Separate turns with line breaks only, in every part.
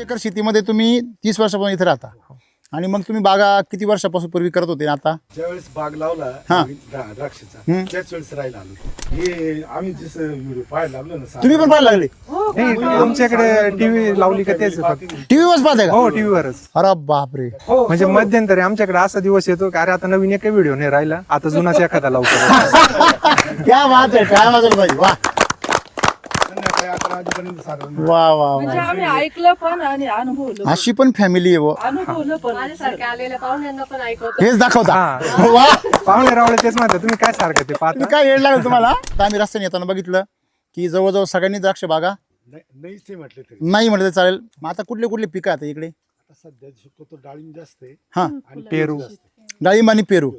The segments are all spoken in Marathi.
एकर शेतीमध्ये तुम्ही 30 वर्षापासून इथे राहता आणि मग तुम्ही बागा किती वर्षापासून पूर्वी करत होते आता?
ज्यावेळेस बाग लावला द्राक्षाचा त्याच वेळेस राहिला आलो. हे आम्ही जसं व्हिडिओ पाहायला लागलो ना.
तुम्ही पण पाहायला लागले?
आमच्याकडे टीव्ही लावली का तेच फक्त.
टीव्ही वरच पाहताय का?
हो टीव्हीवरच.
अरे बापरे.
म्हणजे मध्यंतरी आमच्याकडे असा दिवस येतो की अरे आता नवीन एक व्हिडिओ नाही राहिला, आता जुनाच एखादा लावतो.
क्या बात आहे, काय वाजल पाहिजे. वा
संध्याकाळी 11 वाजेपर्यंत साधारण
वा वा
म्हणजे आम्ही ऐकलं पण आणि अनुभवलं
अशी पण फॅमिली आहे व.
अनुभवलं पण.
माझ्यासारख्या आलेल्या पाहुण्यांना पण ऐकवतो.
हेच दाखवता.
हा.
वा
पाहुणे रावळे तेच म्हणतात तुम्ही काय सारखं ते पाहता.
काय येड लागलं तुम्हाला? तर आम्ही रस्त्याने येताना बघितलं की जवळजवळ सगळ्यांनी द्राक्ष बागा
नाहीच ते म्हटले तरी.
नाही म्हटलं तर चालेल. मग आता कुठले कुठले पिकं आता इकडे?
आता सध्या शक्यतो डाळिंब जास्त आहे
हा,
आणि
पेरू.
डाळिंब आणि पेरू.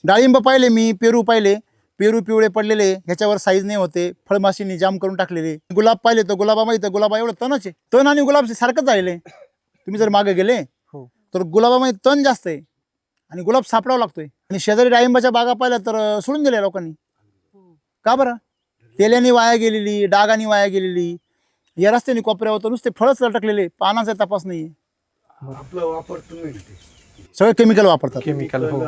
डाळिंब पाहिले मी, पेरू पाहिले. पेरू पिवळे पडलेले, ह्याच्यावर साईज नाही होते, फळमाशीनी जाम करून टाकलेले. गुलाब पाहिले तर गुलाबामध्ये तर गुलाबा एवढं तणच आहे. तण आणि गुलाब सारखंच झालेले. तुम्ही जर मागे गेले
हो.
तर गुलाबामध्ये तण जास्त आहे आणि गुलाब सापडावा लागतोय. आणि शेजारी डाळिंबाच्या बागा पाहिल्या तर सोडून दिल्या लोकांनी. का बरं? तेल्याने वाया गेलेली, डागाने वाया गेलेली. या रस्त्याने कोपऱ्यावर तर नुसते फळच लटकलेले, पानाचा तपास नाही.
आपलं वापरतो नाही ते.
सगळे केमिकल वापरतात.
केमिकल. हो.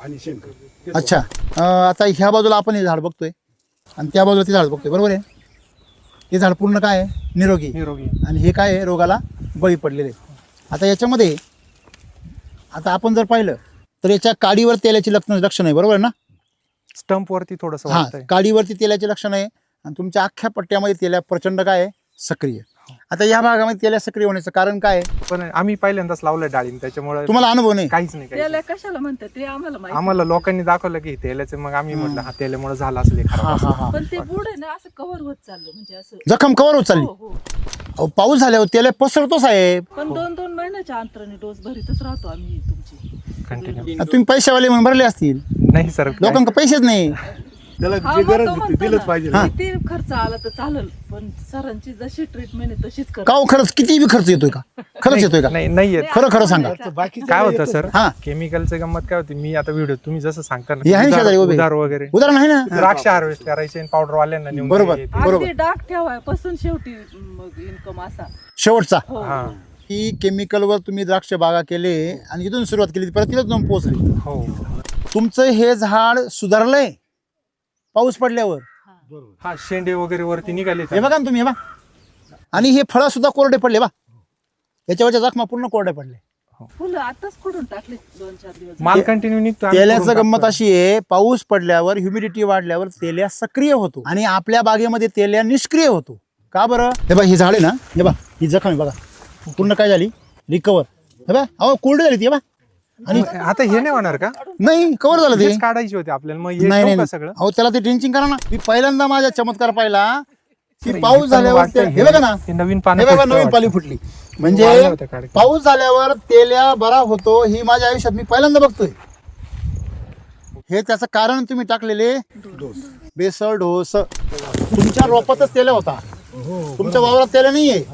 आणि शेणखत.
अच्छा, आता ह्या बाजूला आपण हे झाड बघतोय आणि त्या बाजूला ते झाड बघतोय, बरोबर आहे? हे झाड पूर्ण काय आहे? निरोगी.
निरोगी.
आणि हे काय आहे? रोगाला बळी पडलेले. आता याच्यामध्ये आता आपण जर पाहिलं तर याच्या काडीवर तेलाची लक्षण आहे, बरोबर आहे ना?
स्टंप वरती थोडस
हा,
वाटतंय.
काडीवरती तेलाचे लक्षण आहे आणि तुमच्या अख्ख्या पट्ट्यामध्ये तेल्या प्रचंड काय आहे? सक्रिय. आता या भागामध्ये तेल्या सक्रिय होण्याचं कारण काय आहे?
पण आम्ही पहिल्यांदाच लावलंय डाळिंब, त्याच्यामुळे
तुम्हाला अनुभव नाही?
काहीच नाही.
त्याला कशाला म्हणतात ते आम्हाला माहिती.
आम्हाला लोकांनी दाखवलं की तेलाचे, मग आम्ही म्हटलं हा तेलामुळे झाला असेल हे खराब
हा
असं.
हा हा.
पण ते पुढे ना असं कव्हर होत चाललं म्हणजे असं.
जखम कवर होत चालली.
हो, हो.
अहो, पाऊस झाल्यावर तेल पसरतो साहेब.
पण 2-2 महिन्याच्या अंतराने डोस भरीतच राहतो आम्ही तुमची.
कंटिन्यू.
आता तुम्ही पैशावाले म्हणून भरले असतील.
नाही सर.
लोकांना पैसेच नाही.
त्याला
हा,
जे
मग
गरज
तो
होती
म्हणतो
दिलंच
ना,
पाहिजे.
किती खर्च आला तर चालेल, पण सरांची जशी ट्रीटमेंट आहे तशीच कर.
का हो, खरंच किती बी खर्च येतोय का? खरंच येतोय का?
नाही येत.
खरं खरं सांगा.
बाकी
काय होतं सर,
हा.
केमिकलचं गंमत काय होती, मी आता व्हिडिओ तुम्ही जसं सांगता
हे आहे ना शेजारी
ना
उभे.
उधार वगैरे
उदाहरण आहे ना?
द्राक्ष हार्वेस्ट करायचे पावडर वाल्यांना नेऊन
बरोबर.
द्यायचे.
बरोबर.
अगदी डाग ठेवायपासून शेवटी मग इन्कम असा.
शेवटचा
हो.
हा.
की केमिकलवर तुम्ही द्राक्ष बागा केले आणि इथून सुरुवात केली परत तिथं जाऊन पोहोचले.
हो.
तुमचं हे झाड सुधारलंय पाऊस पडल्यावर.
हा, शेंडे वगैरे वरती निघाले.
हे बघा ना तुम्ही, हे बघा. आणि हे फळं सुद्धा कोरडे पडले बा. याच्यावरच्या जखमा पूर्ण कोरडे पडले.
फुलं आताच खोडून टाकले 2-4 दिवस.
माल कंटिन्यू निघतो. आम्ही
तेल्याचं
करून
गंमत
टाकतो.
अशी आहे, पाऊस पडल्यावर ह्युमिडिटी वाढल्यावर तेल्या सक्रिय होतो आणि आपल्या बागेमध्ये तेल्या निष्क्रिय होतो. का बरं? हे बघा, ही झाड आहे ना, हे बघा, ही जखम आहे बघा, पूर्ण काय झाली? रिकवर. हे बघा, अहो कोरडी झाली ती, हे बघा.
आणि आता हे नाही होणार का?
नाही, कव्हर झालं ते.
हेच काढायचे होते आपल्याला, मग हे
नाही
ठेवू
नाही
का सगळं?
अहो, त्याला ते ड्रिंचिंग करा ना. मी पहिल्यांदा माझा चमत्कार पाहिला की पाऊस झाल्यावर हे बघा ना,
हे नवीन
हे
पानं
बघा,
फुटतं
नवीन
वाटतं.
पाली फुटली.
वाढलं
म्हणजे
होतं काढ.
पाऊस झाल्यावर तेल्या बरा होतो, ही माझ्या आयुष्यात मी पहिल्यांदा बघतोय. हे त्याचं कारण तुम्ही टाकलेले बेसल डोस. तुमच्या रोपातच तेल्या होता, तुमच्या वावरात तेल्या नाहीये.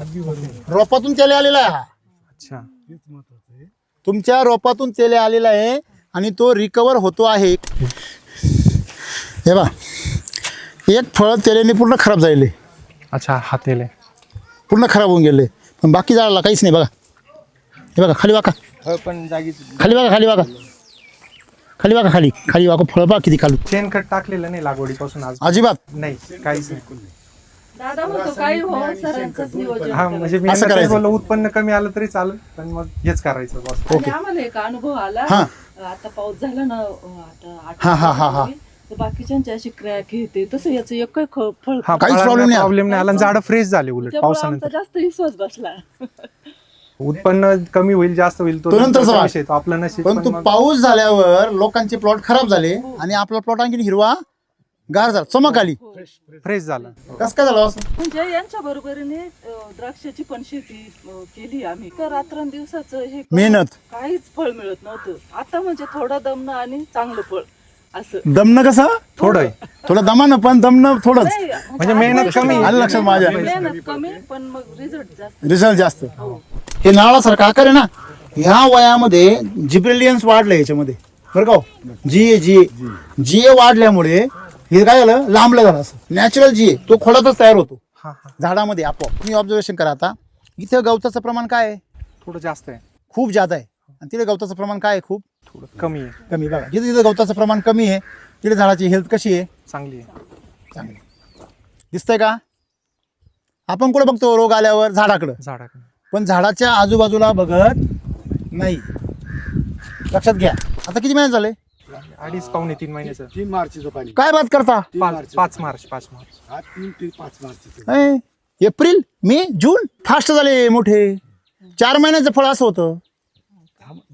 रोपातून तेल्या आलेला आहे हा.
अच्छा.
तुमच्या रोपातून तेल्या आलेला आहे आणि तो रिकवर होतो आहे. हे बा, एक फळ तेल्याने पूर्ण खराब झालेले,
अच्छा, हा तेल आहे.
पूर्ण खराब होऊन गेले. पण बाकी झाडाला काहीच नाही बघा. हे बघा, खाली वाका,
पण जागी
खाली बघा, खाली बघा, खाली बघा, खाली खाली वाका. फळ बघा किती खाली.
शेणखत टाकलेलं नाही लागवडीपासून आज.
अजिबात
नाही, काहीच नाही.
दादा म्हणतो काही हो सरांचंच नियोजन.
हा, म्हणजे मी
असं
यांना
करायचं.
बोललो उत्पन्न कमी आलं तरी चालेल, पण मग हेच करायचं बस.
आणि आम्हाला एक अनुभव आला.
हा.
आता पाऊस झाला ना, आता 8
हा, हा, हा, हा.
तर बाकीच्यांची अशी क्रॅक घेते, तसं याचं एक फळ.
हा,
काहीच problem नाही.
प्रॉब्लेम नाही आला. झाड फ्रेश झाले उलट
त्यामुळे आमचा
पावसानंतर.
जास्त विश्वास बसला.
उत्पन्न कमी होईल जास्त होईल
तो नंतरचा
नंतरचा
भाग.
विषय, तो आपला नशीब. पण
परंतु
मग
पाऊस झाल्यावर लोकांचे प्लॉट खराब झाले आणि आपला प्लॉट आणखी हिरवा गार झाला, चमक आली.
फ्रेश झाला.
कसं काय झालं असं?
म्हणजे यांच्या बरोबरीने द्राक्षाची पण शेती केली आम्ही. तर रात्रंदिवसाचं हे करून
मेहनत.
काहीच फळ मिळत नव्हतं. आता म्हणजे थोडं दमणं आणि चांगलं फळ असं.
दमनं कसं?
थोडं आहे.
थोडं दमानं पण दमनं थोडंच.
नाही,
म्हणजे मेहनत कमी.
आलं लक्षात माझ्या.
मेहनत कमी पण मग रिझल्ट जास्त.
रिझल्ट जास्त. हे नारळासारखं आकार आहे ना, ह्या वयामध्ये जिब्रेलियन्स वाढलं याच्यामध्ये, बरं का? जीए वाढल्यामुळे हे काय झालं, लांबलं झालं. असं नॅचरल जीए तो खोडातच तयार होतो
हा, हा.
झाडामध्ये आपोआप. तुम्ही ऑब्झर्वेशन करा. आता इथं गवताचं प्रमाण काय आहे?
थोडं जास्त आहे,
खूप जादा आहे. आणि तिथे गवताचं प्रमाण काय आहे? खूप
थोडं कमी आहे.
कमी. बघा जिथे जिथे गवताचं प्रमाण कमी आहे तिथे झाडाची हेल्थ कशी आहे?
चांगली आहे.
चांगली. दिसतंय का? आपण कुठं बघतो रोग आल्यावर? झाडाकडं.
झाडाकडे
पण झाडाच्या आजूबाजूला बघत नाही. लक्षात घ्या. आता किती महिने झाले?
2.5-3 महिन्याचं.
3 मार्चचं पाणी
काय बात करता?
5 मार्च.
हा 3 ते 5 मार्च
ऐ, एप्रिल, मे, जून फास्ट झाले मोठे. 4 महिन्याचं फळ असं होतं.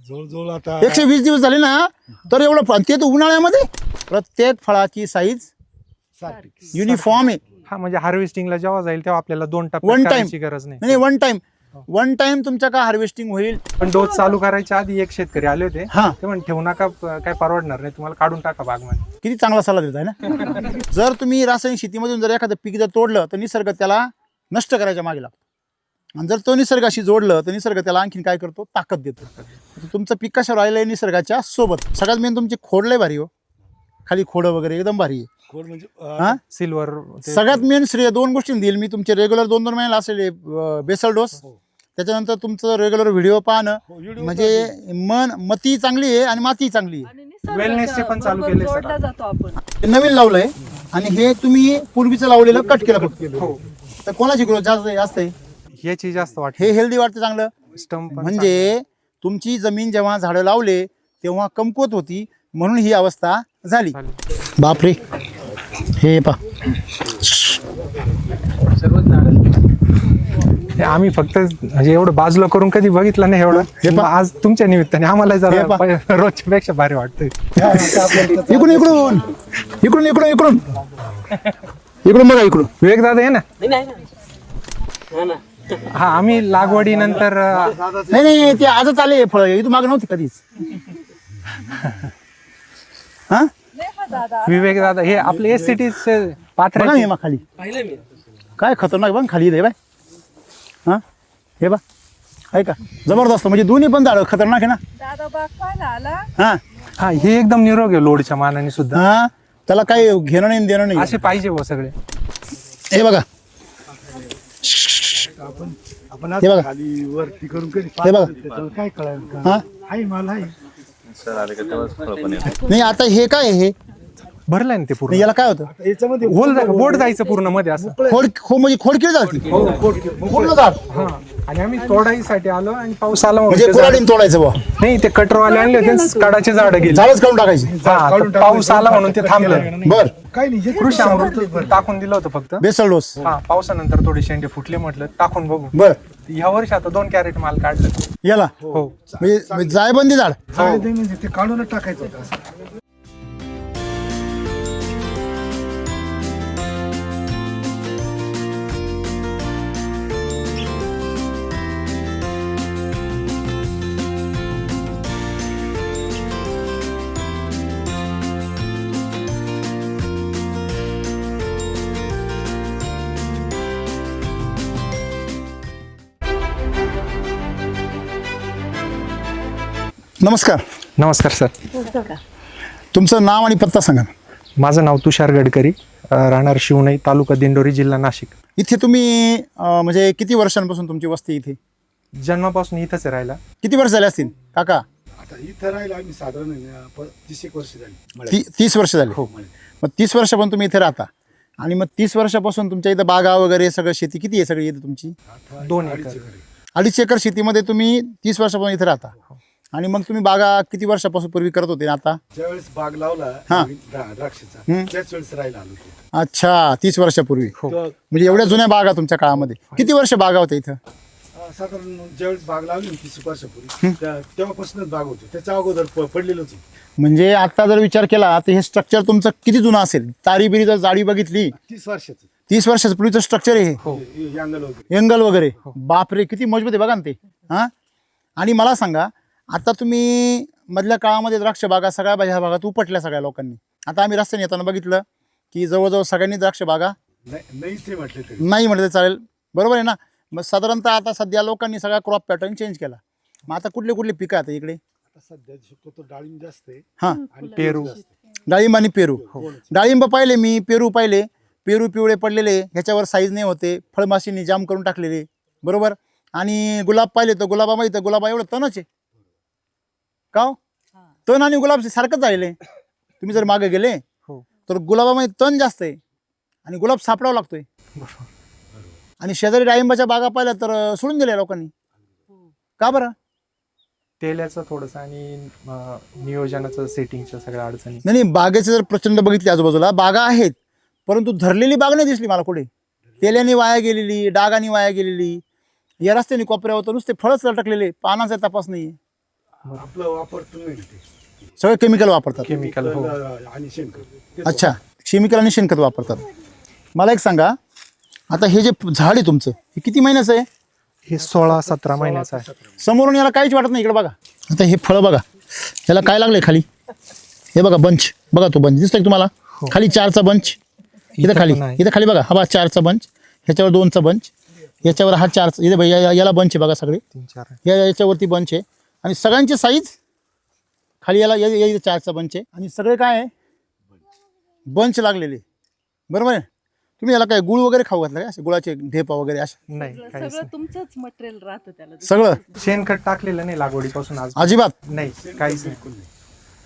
जवळजवळ आता
120 दिवस झाले ना तर एवढं फळ. ते तर उन्हाळ्यामध्ये प्रत्येक फळाची साईज
60
युनिफॉर्म आहे.
हा म्हणजे हार्वेस्टिंगला जेव्हा जाईल तेव्हा आपल्याला 2
One
टप्प्यात
time.
करायची गरज नाही.
नाही वन टाइम तुमच्या का हार्वेस्टिंग होईल.
पण डोस चालू करायच्या आधी एक शेतकरी आले होते,
हा.
ते म्हणे ठेवू नका, काय परवडणार नाही, तुम्हाला काढून टाका बागमध्ये.
किती चांगला सल्ला देत आहे ना. जर तुम्ही रासायनिक शेतीमधून जर एखादं पीक जर तोडलं तर निसर्ग त्याला नष्ट करायच्या मागे लागतो. आणि जर तो निसर्गाशी जोडलं तर निसर्ग त्याला आणखीन काय करतो? ताकद देतो. तर तुमचं पीक कशावर राहिलं आहे? निसर्गाच्या सोबत. सगळ्यात मेन तुमची खोड लय भारी हो. खाली खोडं वगैरे एकदम भारी आहे.
खोड म्हणजे
हा
सिल्वर
सगळ्यात मेन श्रेय 2 गोष्टींनी देईल मी. तुमचे रेग्युलर 2-2 महिन्याला असलेले बेसल डोस, त्याच्यानंतर तुमचं रेग्युलर व्हिडिओ पाहणं, म्हणजे मती चांगली आहे आणि माती चांगली आहे.
आणि निसर्गाच्या
Wellness चे पण चालू
बरोबर
केले सर.
जोडला जातो आपण.
हे नवीन लावलंय आणि हे तुम्ही पूर्वीचं लावलेलं कट केलं फक्त.
हो,
तर कोणाची ग्रोथ जास्त आहे?
याची जास्त वाटते.
हे हेल्दी वाटतं चांगलं.
स्टंप
म्हणजे तुमची जमीन जेव्हा झाडं लावले तेव्हा कमकुवत होती म्हणून ही अवस्था झाली. बापरे, हे पा
आम्ही फक्त म्हणजे एवढं बाजूला करून कधी बघितलं नाही एवढं.
हे पहा.
आज तुमच्या निमित्ताने आम्हाला
हे
जरा
पहा.
रोजच्या पेक्षा भारी वाटतंय.
इकडून इकडून इकडून इकडून इकडून इकडून बघा इकडून.
विवेक दादा आहे ना? हा, आम्ही लागवडीनंतर
नाही नाही ते आजच आले फळ. इथून माग नव्हती कधीच. हा
लय हा दादा
विवेक दादा हे आपले SCT
बघा
पात्र
मी मग खाली काय खतरनाक बघ खाली आहे बाय. हा हे बा आहे का जबरदस्त. म्हणजे दोन्ही पण झाडं खतरनाक आहे ना.
दादा बाग पाहायला आला.
हा
हा, हे एकदम निरोग आहे लोडच्या मानाने सुद्धा.
हा त्याला काही घेणं नाही देणं नाही.
असे पाहिजे हो सगळे.
हे बघा
आपण
हे बघा.
खाली वरती करून कधी
हे बघा.
त्याच्यावर काय कळायला का?
हा
आहे माल आहे.
नाही आता हे काय आहे? हे
भरलंय ना ते पूर्ण.
याला काय होतं?
आता याच्यामध्ये
बोट जायचं पूर्ण मध्ये असं.
म्हणजे खोडकीळ जाती पूर्ण झाड.
हा, आणि आम्ही तोडाईसाठी आलो आणि पाऊस आला म्हणून
म्हणजे
ते झाड-
कुऱ्हाडीने तोडायचं बुवा.
नाही, ते कटरवाले आणले होते, कडाचे झाड गेले.
झाडच काढून टाकायचे.
हा, तर पाऊस आला म्हणून ते थांबलं.
बर
काही नाही जे
कृषी अमृत टाकून दिलं होतं फक्त.
Basal dose.
हा, पावसानंतर थोडे शेंडे फुटले, म्हटलं टाकून बघू.
बर
ह्या वर्षी आता 2 कॅरेट माल काढलं.
याला
हो,
म्हणजे जायबंदी झाड.
चालेल म्हणजे ते काढूनच टाकायचं होतं असं.
नमस्कार.
नमस्कार सर.
तुमचं नाव आणि पत्ता सांगा.
माझं नाव तुषार गडकरी, राहणार शिवणई, तालुका दिंडोरी, जिल्हा नाशिक.
इथे तुम्ही म्हणजे किती वर्षांपासून तुमची वस्ती इथे?
जन्मापासून इथंच आहे राहायला.
किती वर्ष झाले असतील काका?
आता इथं राहिलं आम्ही साधारण 30 वर्ष झाली.
30 वर्ष झाले.
हो.
मग 30 वर्ष पण तुम्ही इथे राहता आणि मग 30 वर्षापासून तुमच्या इथं बागा वगैरे सगळं शेती किती आहे सगळी इथे तुमची?
2 एकर.
2.5 एकर शेतीमध्ये तुम्ही 30 वर्षापासून इथे राहता. आणि मग तुम्ही बागा किती वर्षापासून पूर्वी करत होते आता?
ज्यावेळेस बाग लावला
हा.
द्राक्षाचा
हम्म.
त्याच वेळेस राहायला आलो होतो.
अच्छा 30 वर्षापूर्वी.
हो.
म्हणजे एवढ्या जुन्या बागा तुमच्या काळामध्ये. किती वर्ष बागा होत्या इथं?
साधारण ज्यावेळेस बाग लावली ना 30 वर्षापूर्वी तेव्हापासूनच बाग होती. त्याच्या अगोदर पडलेलंच होतं.
म्हणजे आता जर विचार केला तर हे स्ट्रक्चर तुमचं किती जुनं असेल? तारी बिरी जर जाळी बघितली
30 वर्षाचं
30 वर्षापूर्वीचं स्ट्रक्चर आहे हे.
यांगल वगैरे.
एंगल वगैरे. बापरे किती मजबूत आहे बघा ना ते. हा आणि मला सांगा आता तुम्ही मधल्या काळामध्ये द्राक्ष बागा सगळ्या ह्या भागात उपटल्या सगळ्या लोकांनी. आता आम्ही रस्त्याने येताना बघितलं की जवळजवळ सगळ्यांनी द्राक्ष बागा
नाहीच ते म्हटले तरी.
नाही म्हटलं तर चालेल. बरोबर आहे ना. मग साधारणतः आता सध्या लोकांनी सगळा क्रॉप पॅटर्न चेंज केला. मग आता कुठले पिकं आता इकडे?
आता सध्या शक्यतो डाळिंब जास्त आहे
हां
आणि
पेरू.
जास्त आहे.
डाळिंब आणि पेरू. डाळिंब पाहिले मी, पेरू पाहिले. पेरू पिवळे पडलेले, ह्याच्यावर साईज नाही होते, फळमाशींनी जाम करून टाकलेले. बरोबर. आणि गुलाब पाहिले तर गुलाबामध्ये तर गुलाबा एवढं तणच आहे का हो? तण आणि गुलाब सारखंच झालेलं आहे. तुम्ही जर मागे गेले
हो.
तर गुलाबामध्ये तण जास्त आहे आणि गुलाब सापडावा लागतोय. आणि शेजारी डाळिंबाच्या बागा पाहिल्या तर सोडून दिल्या लोकांनी. का बरं?
तेल्याचं थोडंसं आणि नियोजनाचं सेटिंगच्या सगळ्या अडचणी.
नाही बागेचे जर प्रचंड बघितले आजूबाजूला बागा आहेत, परंतु धरलेली बाग नाही दिसली मला कुठे. तेल्याने वाया गेलेली, डागाने वाया गेलेली, या रस्त्याने कोपऱ्यावर नुसते फळच लटकलेले, पानाचा तपास नाही.
आपलं वापरतो नाही ते
सगळे केमिकल वापरतात.
केमिकल. हो.
आणि शेणखत.
अच्छा, केमिकल आणि शेणखत वापरतात. मला एक सांगा, आता हे जे झाड आहे तुमचं हे किती महिन्याचं आहे?
हे 16-17 महिन्याचं आहे.
समोरून याला काहीच वाटत नाही. इकडे बघा, आता हे फळं बघा, याला काय लागलंय खाली. हे बघा बंच, बघा तो बंच दिसतोय तुम्हाला खाली 4चा बंच. इथं खाली,
पण आहे.
इथं खाली बघा, हा 4चा बंच, ह्याच्यावर 2चा बंच, याच्यावर हा 4चा. इथे याला बंच आहे बघा सगळे,
3-4
याच्यावरती बंच आहे. आणि सगळ्यांची साईज खाली याला 4चा बंच आहे आणि सगळे काय आहे बंच लागलेले. बरोबर आहे. तुम्ही याला काय गुळ वगैरे खाऊ घातलं का, असे गुळाचे ढेपा वगैरे असे
नाही, काहीच
सगळं तुमचंच मटेरियल राहतं त्याला.
सगळं?
शेणखत टाकलेलं नाही लागवडीपासून आज.
अजिबात
नाही, काहीच नाही.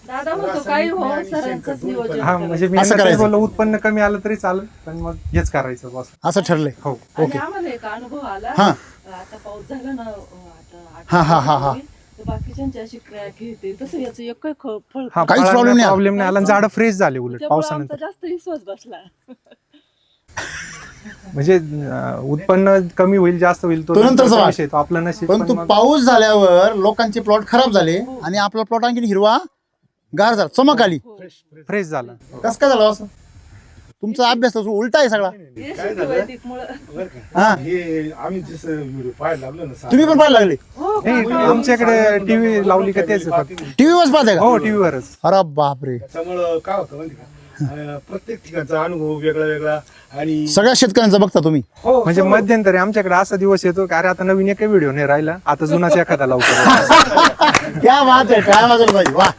दादा म्हणतो काही हो सरांचंच नियोजन
हा, म्हणजे मी
असं
यांना
करायचं.
बोललो उत्पन्न कमी आलं तरी चालेल, पण मग हेच करायचं बस.
असं ठरलंय.
हो.
आणि आम्हाला एक अनुभव आला.
हा.
आता पाऊस झाला ना, आता
हा, हा, हा, हा.
तर बाकीच्यांची अशी क्रॅक येते, तसं याचं एक काही फळ
हा,
काहीच
फळांना
problem नाही.
प्रॉब्लेम नाही आला. झाड फ्रेश झाले उलट
त्यामुळे आमचा
पावसानंतर.
जास्त विश्वास बसला.
म्हणजे उत्पन्न कमी होईल जास्त होईल
तो नंतरचा
नंतरचा
भाग.
विषय, तो आपला नशीब.
परंतु
पण मग
पाऊस झाल्यावर लोकांचे प्लॉट खराब झाले आणि आपला प्लॉट आणखी हिरवा गार झाला, चमक आली.
फ्रेश झाला.
कसं काय झालं असं? तुमचा अभ्यास तर उलटा आहे सगळा.
हे शुद्धवैदिकमुळं.
बरं का?
हा,
हे आम्ही जसं व्हिडिओ पाहायला लागलो ना
तुम्ही पण पाहायला लागले?
हो,
नाही, आमच्याकडे टीव्ही लावली का तेच फक्त.
टीव्ही वर पाहताय का?
हो, टीव्हीवरच.
अरे बापरे.
त्याच्यामुळं काय होतं माहिती का, प्रत्येक ठिकाणचा अनुभव वेगळा वेगळा. आणि
सगळ्या शेतकऱ्यांचा बघता तुम्ही.
हो,
म्हणजे मध्यंतरी आमच्याकडे असा दिवस येतो की अरे आता नवीन एकही व्हिडिओ नाही राहिला, आता जुनाच एखादा लावतो.
क्या बात आहे, काय वाजल भाई, वा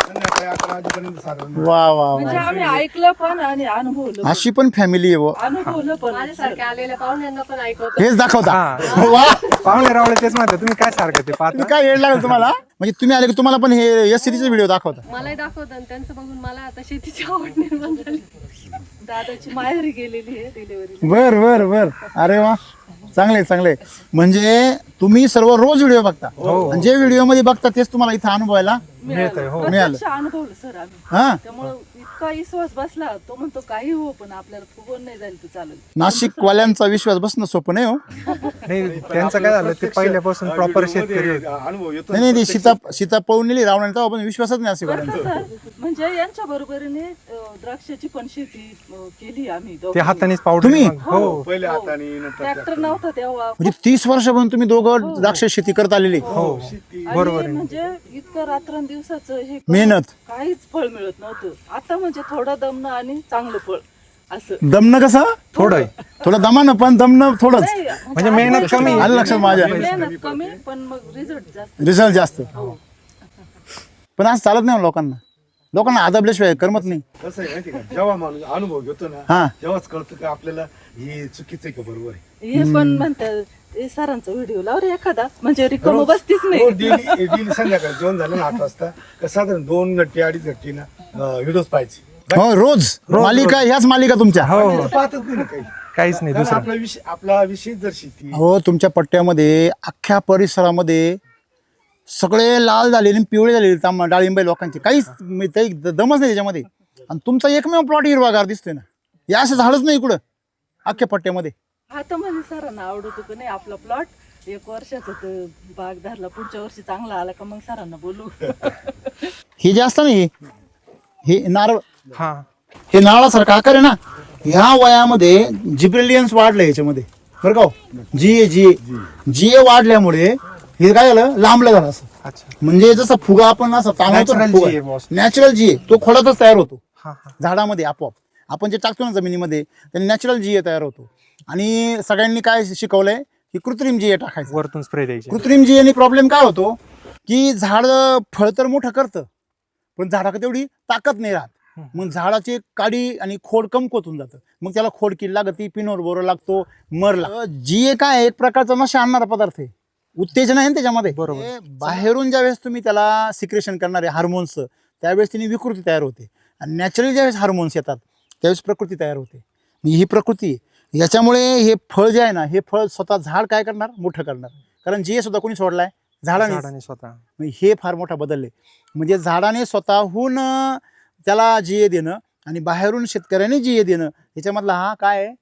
संध्याकाळी 11 वाजेपर्यंत साधारण
वा वा
म्हणजे
वा.
आम्ही ऐकलं पण आणि अनुभवलं
अशी पण फॅमिली आहे व.
अनुभवलं पण.
माझ्यासारख्या आलेल्या पाहुण्यांना पण ऐकवतो.
हेच दाखवता.
हा.
वा,
पाहुणे रावळे तेच म्हणतात, तुम्ही काय सारखं ते पाहता.
तुम्ही काय येड लागेल तुम्हाला, म्हणजे तुम्ही आले की तुम्हाला पण हे एस सिरीजचे व्हिडिओ दाखवता.
मलाही दाखवतं आणि त्यांचं बघून मला आता शेतीची आवड निर्माण झाली.
दादाची माहेरी गेलेली आहे डिलिव्हरी.
बर बर बर. अरे वा, चांगले चांगले. म्हणजे तुम्ही सर्व रोज व्हिडिओ बघता आणि जे व्हिडिओ मध्ये बघता तेच तुम्हाला इथं अनुभवायला.
मिळतंय. हो.
प्रत्यक्ष अनुभवलं सर आम्ही.
हा,
त्यामुळं इतका विश्वास बसला. तो म्हणतो काही हो पण आपल्याला फुगवून नाही जाईल, तर चालेल.
नाशिक वाल्यांचा विश्वास बसणं सोपं नाही हो.
नाही, त्यांचं काय झालं, ते पहिल्यापासून प्रॉपर शेतकरी होते.
अनुभव येतो.
नाही नाही, ती सीता पळून नेली रावणाने, तेव्हा पण विश्वासच नाही नाशिक वाल्यांचा.
सर म्हणजे यांच्या बरोबरीने द्राक्षाची पण शेती केली आम्ही
ते
दोघांनी.
हातानेच पावडर.
तुम्ही?
हो.
पहिले हाताने नंतर
ट्रॅक्टर नव्हता तेव्हा.
म्हणजे 30 वर्षापासून तुम्ही दोघं द्राक्ष शेती करत आलेले.
हो,
शेती.
बरोबर
आणि
आहे.
म्हणजे इतकं रात्रंदिवसाचं हे करून
मेहनत.
काहीच फळ मिळत नव्हतं. आता म्हणजे थोडं दमणं आणि चांगलं फळ असं.
दमनं कसं?
थोडं आहे.
थोडं दमानं पण दमनं थोडंच.
नाही,
म्हणजे मेहनत कमी.
आलं लक्षात माझ्या.
मेहनत कमी पण मग रिझल्ट जास्त.
रिझल्ट जास्त. पण आज चालत नाही हो लोकांना. लोकांना आदबल्याशिवाय करमत नाही.
कसं आहे माहिती का, जेव्हा माणूस अनुभव घेतो ना
हा.
तेव्हाच कळतं की आपल्याला हे चुकीचं आहे का बरोबर आहे.
हे पण म्हणतात हे सरांचा व्हिडिओ लाव रे एखादा, म्हणजे रिकाम बसतीच नाही.
डेली संध्याकाळी जेवण झालं ना 8 वाजता का साधारण 2 घंटे 2.5 घंटे ना व्हिडिओज पाहायचे.
हो, रोज मालिका, ह्याच मालिका तुमच्या.
हो,
पाहतच नाही ना काही.
काहीच नाही
कारण
दुसरं.
आपला विषय जर शेती.
हो, तुमच्या पट्ट्यामध्ये अख्ख्या परिसरामध्ये सगळे लाल झालेले आणि पिवळे झालेले डाळिंबाई लोकांचे, काहीच दमच नाही त्याच्यामध्ये. आणि तुमचा एकमेव प्लॉट हिरवागार दिसतोय ना. या असं झाडच नाही इकडं अख्ख्या पट्ट्यामध्ये.
आता म्हणजे सरांना आवडतो की नाही आपला प्लॉट. 1 वर्षाचा तर बाग धरला, पुढच्या वर्षी चांगला आला का मग सरांना बोलू.
हे जे असतं ना, हे नारळ,
हा,
हे नारळासारखा आकार आहे ना, ह्या वयामध्ये जिब्रेलियन्स वाढले याच्यामध्ये, बरं का हो? जीए वाढल्यामुळे हे काय झालं, लांबलं झालं असं.
अच्छा.
म्हणजे जसं फुगा आपण असं ताणवतो,
Natural GA boss.
Natural GA तो खोडातच तयार होतो
हा, हा.
झाडामध्ये आपोआप. आपण जे टाकतो ना जमिनीमध्ये त्याने नॅचरल जीए तयार होतो. आणि सगळ्यांनी काय शिकवलंय की कृत्रिम जीए टाकायचं.
वरतून स्प्रे द्यायचे.
कृत्रिम जीएने प्रॉब्लेम काय होतो की झाड फळ तर मोठं करतं पण झाडाकडे तेवढी ताकद नाही राहत. मग झाडाची काडी आणि खोड कमकुवत होऊन जातं, मग त्याला खोड किड लागती, पिनोर बोर लागतो, मर लागतो. जी काय एक प्रकारचा नशा आणणारा पदार्थ आहे, उत्तेजन आहे ना त्याच्यामध्ये.
बरोबर.
हे बाहेरून ज्यावेळेस तुम्ही त्याला सिक्रेशन करणारे हार्मोन्स, त्यावेळेस तिने विकृती तयार होते, आणि नॅचरली ज्यावेळेस हार्मोन्स येतात त्यावेळेस प्रकृती तयार होते. ही प्रकृती, याच्यामुळे हे फळ जे आहे ना, हे फळ स्वतः झाड काय करणार, मोठं करणार. कारण जी सुद्धा कोणी सोडलाय, झाडाने
स्वतः.
हे फार मोठा बदलले. म्हणजे झाडाने स्वतःहून त्याला जीए देणं आणि बाहेरून शेतकऱ्याने जीए देणं, याच्यामधला हा काय आहे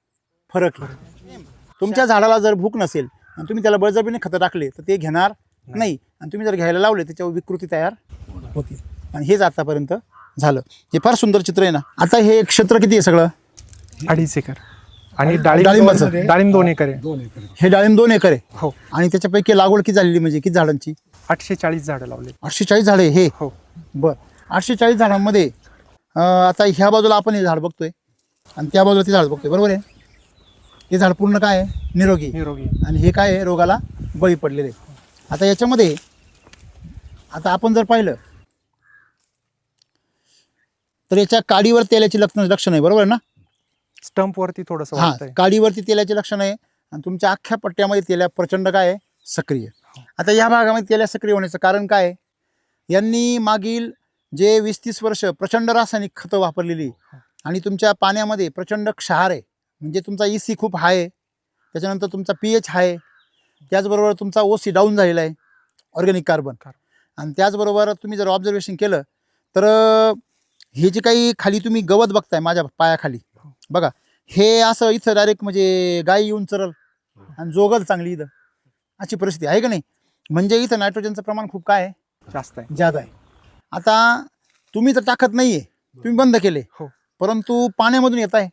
फरक आहे. तुमच्या झाडाला जर भूक नसेल आणि तुम्ही त्याला बळजबरीने खतं टाकले तर ते घेणार नाही, आणि तुम्ही जर घ्यायला लावले त्याच्यावर विकृती तयार होती. आणि हेच आतापर्यंत झालं. हे फार सुंदर चित्र आहे ना. आता हे क्षेत्र किती आहे सगळं?
2.5 एकर. आणि
डाळिंबाचं?
डाळिंब 2 एकर आहे.
2 एकर.
हे डाळिंब 2 एकर आहे.
हो.
आणि त्याच्यापैकी लागवड किती झालेली, म्हणजे किती झाडांची?
840 झाडं लावले.
840 झाडे. हे
हो.
बर, 840 झाडांमध्ये आता ह्या बाजूला आपण हे झाड बघतोय आणि त्या बाजूला ते झाड बघतोय, बरोबर आहे. हे झाड पूर्ण काय आहे, निरोगी. आणि हे काय आहे, रोगाला बळी पडलेले. आता याच्यामध्ये आता आपण जर पाहिलं तर याच्या काडीवर तेलाची लक्षण आहे, बरोबर आहे ना.
स्टंप वरती थोडस
हा, काडीवरती तेलाचे लक्षण आहे, आणि तुमच्या अख्ख्या पट्ट्यामध्ये तेल्या प्रचंड काय आहे, सक्रिय. आता या भागामध्ये तेल्या सक्रिय होण्याचं कारण काय आहे? यांनी मागील जे 20-30 वर्ष प्रचंड रासायनिक खतं वापरलेली, आणि तुमच्या पाण्यामध्ये प्रचंड क्षार आहे. म्हणजे तुमचा EC खूप हाय आहे, त्याच्यानंतर तुमचा pH हाय आहे, त्याचबरोबर तुमचा OC डाऊन झालेला आहे, ऑर्गॅनिक कार्बन. आणि त्याचबरोबर तुम्ही जर ऑब्झर्वेशन केलं तर हे जे काही खाली तुम्ही गवत बघताय माझ्या पायाखाली बघा, हे असं इथं डायरेक्ट म्हणजे गाय येऊन चरल आणि जोगल चांगली इथं, अशी परिस्थिती आहे का नाही. म्हणजे इथं नायट्रोजनचं प्रमाण खूप काय आहे,
जास्त आहे.
जादा आहे. आता तुम्ही तर टाकत नाहीये, तुम्ही बंद केले,
हो.
परंतु पाण्यामधून येत आहे,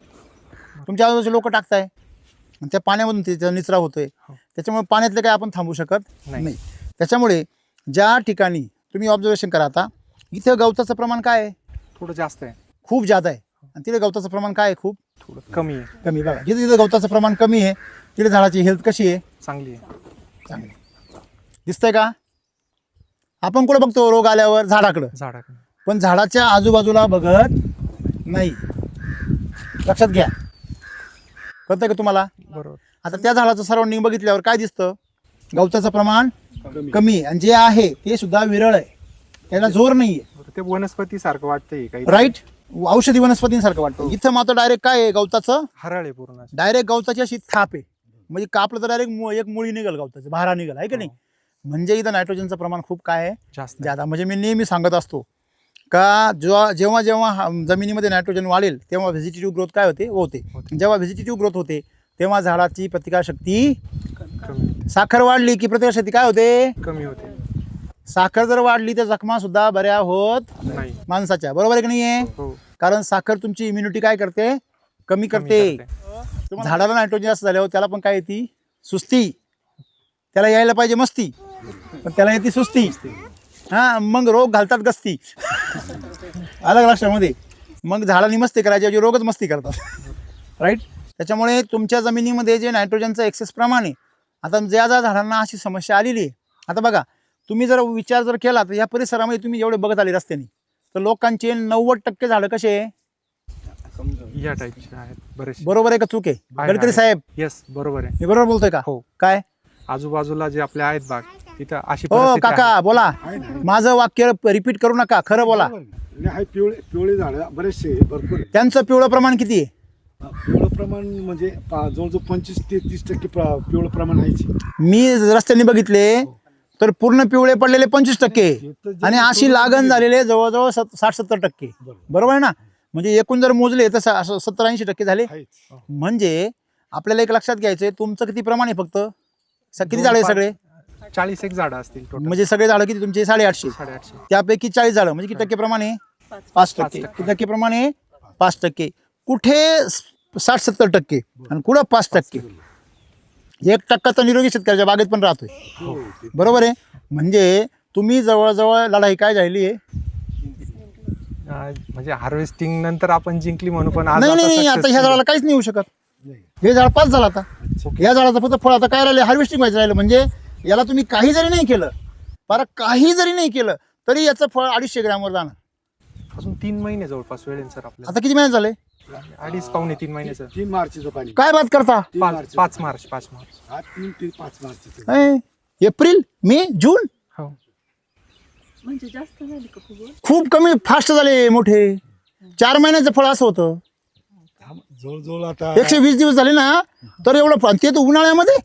तुमच्या आजूबाजूचे लोक टाकताय, आणि त्या पाण्यामधून त्याचा निचरा होतोय. त्याच्यामुळे पाण्यातले काय आपण थांबू शकत नाही. त्याच्यामुळे ज्या ठिकाणी तुम्ही ऑब्झर्वेशन करा, आता इथं गवताचं प्रमाण काय आहे,
थोडं जास्त आहे,
खूप जादा आहे. आणि तिथे गवताचं प्रमाण काय आहे, खूप
थोडं कमी आहे.
कमी. बघा, जिथे जिथे गवताचं प्रमाण कमी आहे तिथे झाडाची हेल्थ कशी आहे,
चांगली आहे.
चांगली. दिसतंय का? आपण कुठं बघतो रोग आल्यावर, झाडाकडं, पण झाडाच्या आजूबाजूला बघत नाही. लक्षात घ्या, कळतंय का तुम्हाला?
बरोबर.
आता त्या झाडाचं सराउंडिंग बघितल्यावर काय दिसतं, गवताचं प्रमाण कमी आहे, आणि जे आहे ते सुद्धा विरळ आहे, त्याला जोर नाहीये.
ते वनस्पती सारखं वाटतंय काही,
राईट, औषधी वनस्पतींसारखं वाटतं. इथं मात्र डायरेक्ट काय आहे, गवताचं
हरळ आहे पूर्ण.
डायरेक्ट गवताची अशी थाप आहे, म्हणजे कापलं तर डायरेक्ट एक मुळी निघल, गवताचं भारा निघल, आहे की नाही. म्हणजे इथं नायट्रोजनचं प्रमाण खूप काय आहे,
जास्त
जादा. म्हणजे मी नेहमी सांगत असतो का जेव्हा जेव्हा जमिनीमध्ये नायट्रोजन वाढेल तेव्हा व्हेजिटेटिव्ह ग्रोथ काय होते. जेव्हा व्हेजिटेटिव्ह ग्रोथ होते तेव्हा झाडाची प्रतिकारशक्ती
कमी.
साखर वाढली की प्रतिकारशक्ती काय होते,
कमी होते.
साखर जर वाढली तर जखमा सुद्धा बऱ्या होत
नाही.
माणसाच्या, बरोबर आहे की नाहीये.
हो.
कारण साखर तुमची इम्युनिटी काय करते, कमी करते. झाडाला नायट्रोजन जास्त झाल्यावर त्याला पण काय येते, सुस्ती. त्याला यायला पाहिजे मस्ती, पण त्याला येते सुस्ती. हा, मग रोग घालतात गस्ती. अलग लक्षामध्ये. मग झाडांनी मस्ती करायची, रोगच मस्ती करतात. राईट. त्याच्यामुळे तुमच्या जमिनीमध्ये जे नायट्रोजनचं एक्सेस प्रमाण आहे, आता ज्या ज्या झाडांना अशी समस्या आलेली आहे, आता बघा तुम्ही जर विचार जर केला तर या परिसरामध्ये तुम्ही एवढे बघत आले रस्त्याने, तर लोकांचे 90% झाडं कसे आहे,
या टाईपचे आहेत बरेच.
बरोबर आहे का चूक आहे? गडकरी साहेब,
येस, बरोबर आहे.
मी बरोबर बोलतोय का?
हो.
काय
आजूबाजूला जे आपले आहेत बाग, तिथं अशी
हो
परिस्थिती
काका
आहे.
बोला, माझं वाक्य रिपीट करू नका, खरं बोला.
हाय, पिवळे झाड बरेचसे भरपूर आहे.
त्यांचं पिवळं प्रमाण किती आहे?
पिवळं प्रमाण म्हणजे जवळजवळ 25 ते 30% पिवळं प्रमाण आहे.
मी रस्त्याने बघितले तर पूर्ण पिवळे पडलेले 25%, आणि अशी लागण झालेले जवळजवळ 60-70%. बरोबर आहे ना. म्हणजे एकूण जर मोजले तर 70-80% झाले. म्हणजे आपल्याला एक लक्षात घ्यायचंय, तुमचं किती प्रमाण आहे, फक्त किती झाडं आहे सगळे?
41 झाडं असतील total.
म्हणजे सगळे झाडं किती तुमचे? 850.
850.
त्यापैकी 40 झाडं म्हणजे किती टक्के प्रमाण आहे? 5%. किती टक्के प्रमाण आहे? 5%. कुठे 60-70% आणि कुठं 5%. 1% तर निरोगी शेतकऱ्याच्या बागेत पण राहतोय. बरोबर आहे. म्हणजे तुम्ही जवळजवळ लढाई काय झालेली आहे,
म्हणजे हार्वेस्टिंग नंतर आपण जिंकली म्हणू, पण आज
नाही आता ह्या झाडाला काहीच नाही होऊ शकत. हे झाड पास झालं आता, या झाडाचं फक्त फळ आता काय राहिलं, हार्वेस्टिंग व्हायचं राहिलं. म्हणजे याला तुम्ही काही जरी नाही केलं, काही जरी नाही केलं तरी याचं फळ 250 ग्रॅमवर जाणार.
अजून 3 महिने जवळपास वेळ आहे सर आपल्याला.
आता किती महिने झाले?
2.5-3 महिन्याचं.
3 मार्चचं पाणी
काय बात करता?
5 मार्च.
हा 3 ते 5 मार्चचं.
एप्रिल, मे, जून
हो.
म्हणजे जास्त झाली का फुगवण?
खूप कमी फास्ट झाले मोठे. 4 महिन्याचं फळ असं होतं.
जवळजवळ आता
120 दिवस झाले ना, तर एवढं ते तर उन्हाळ्यामध्ये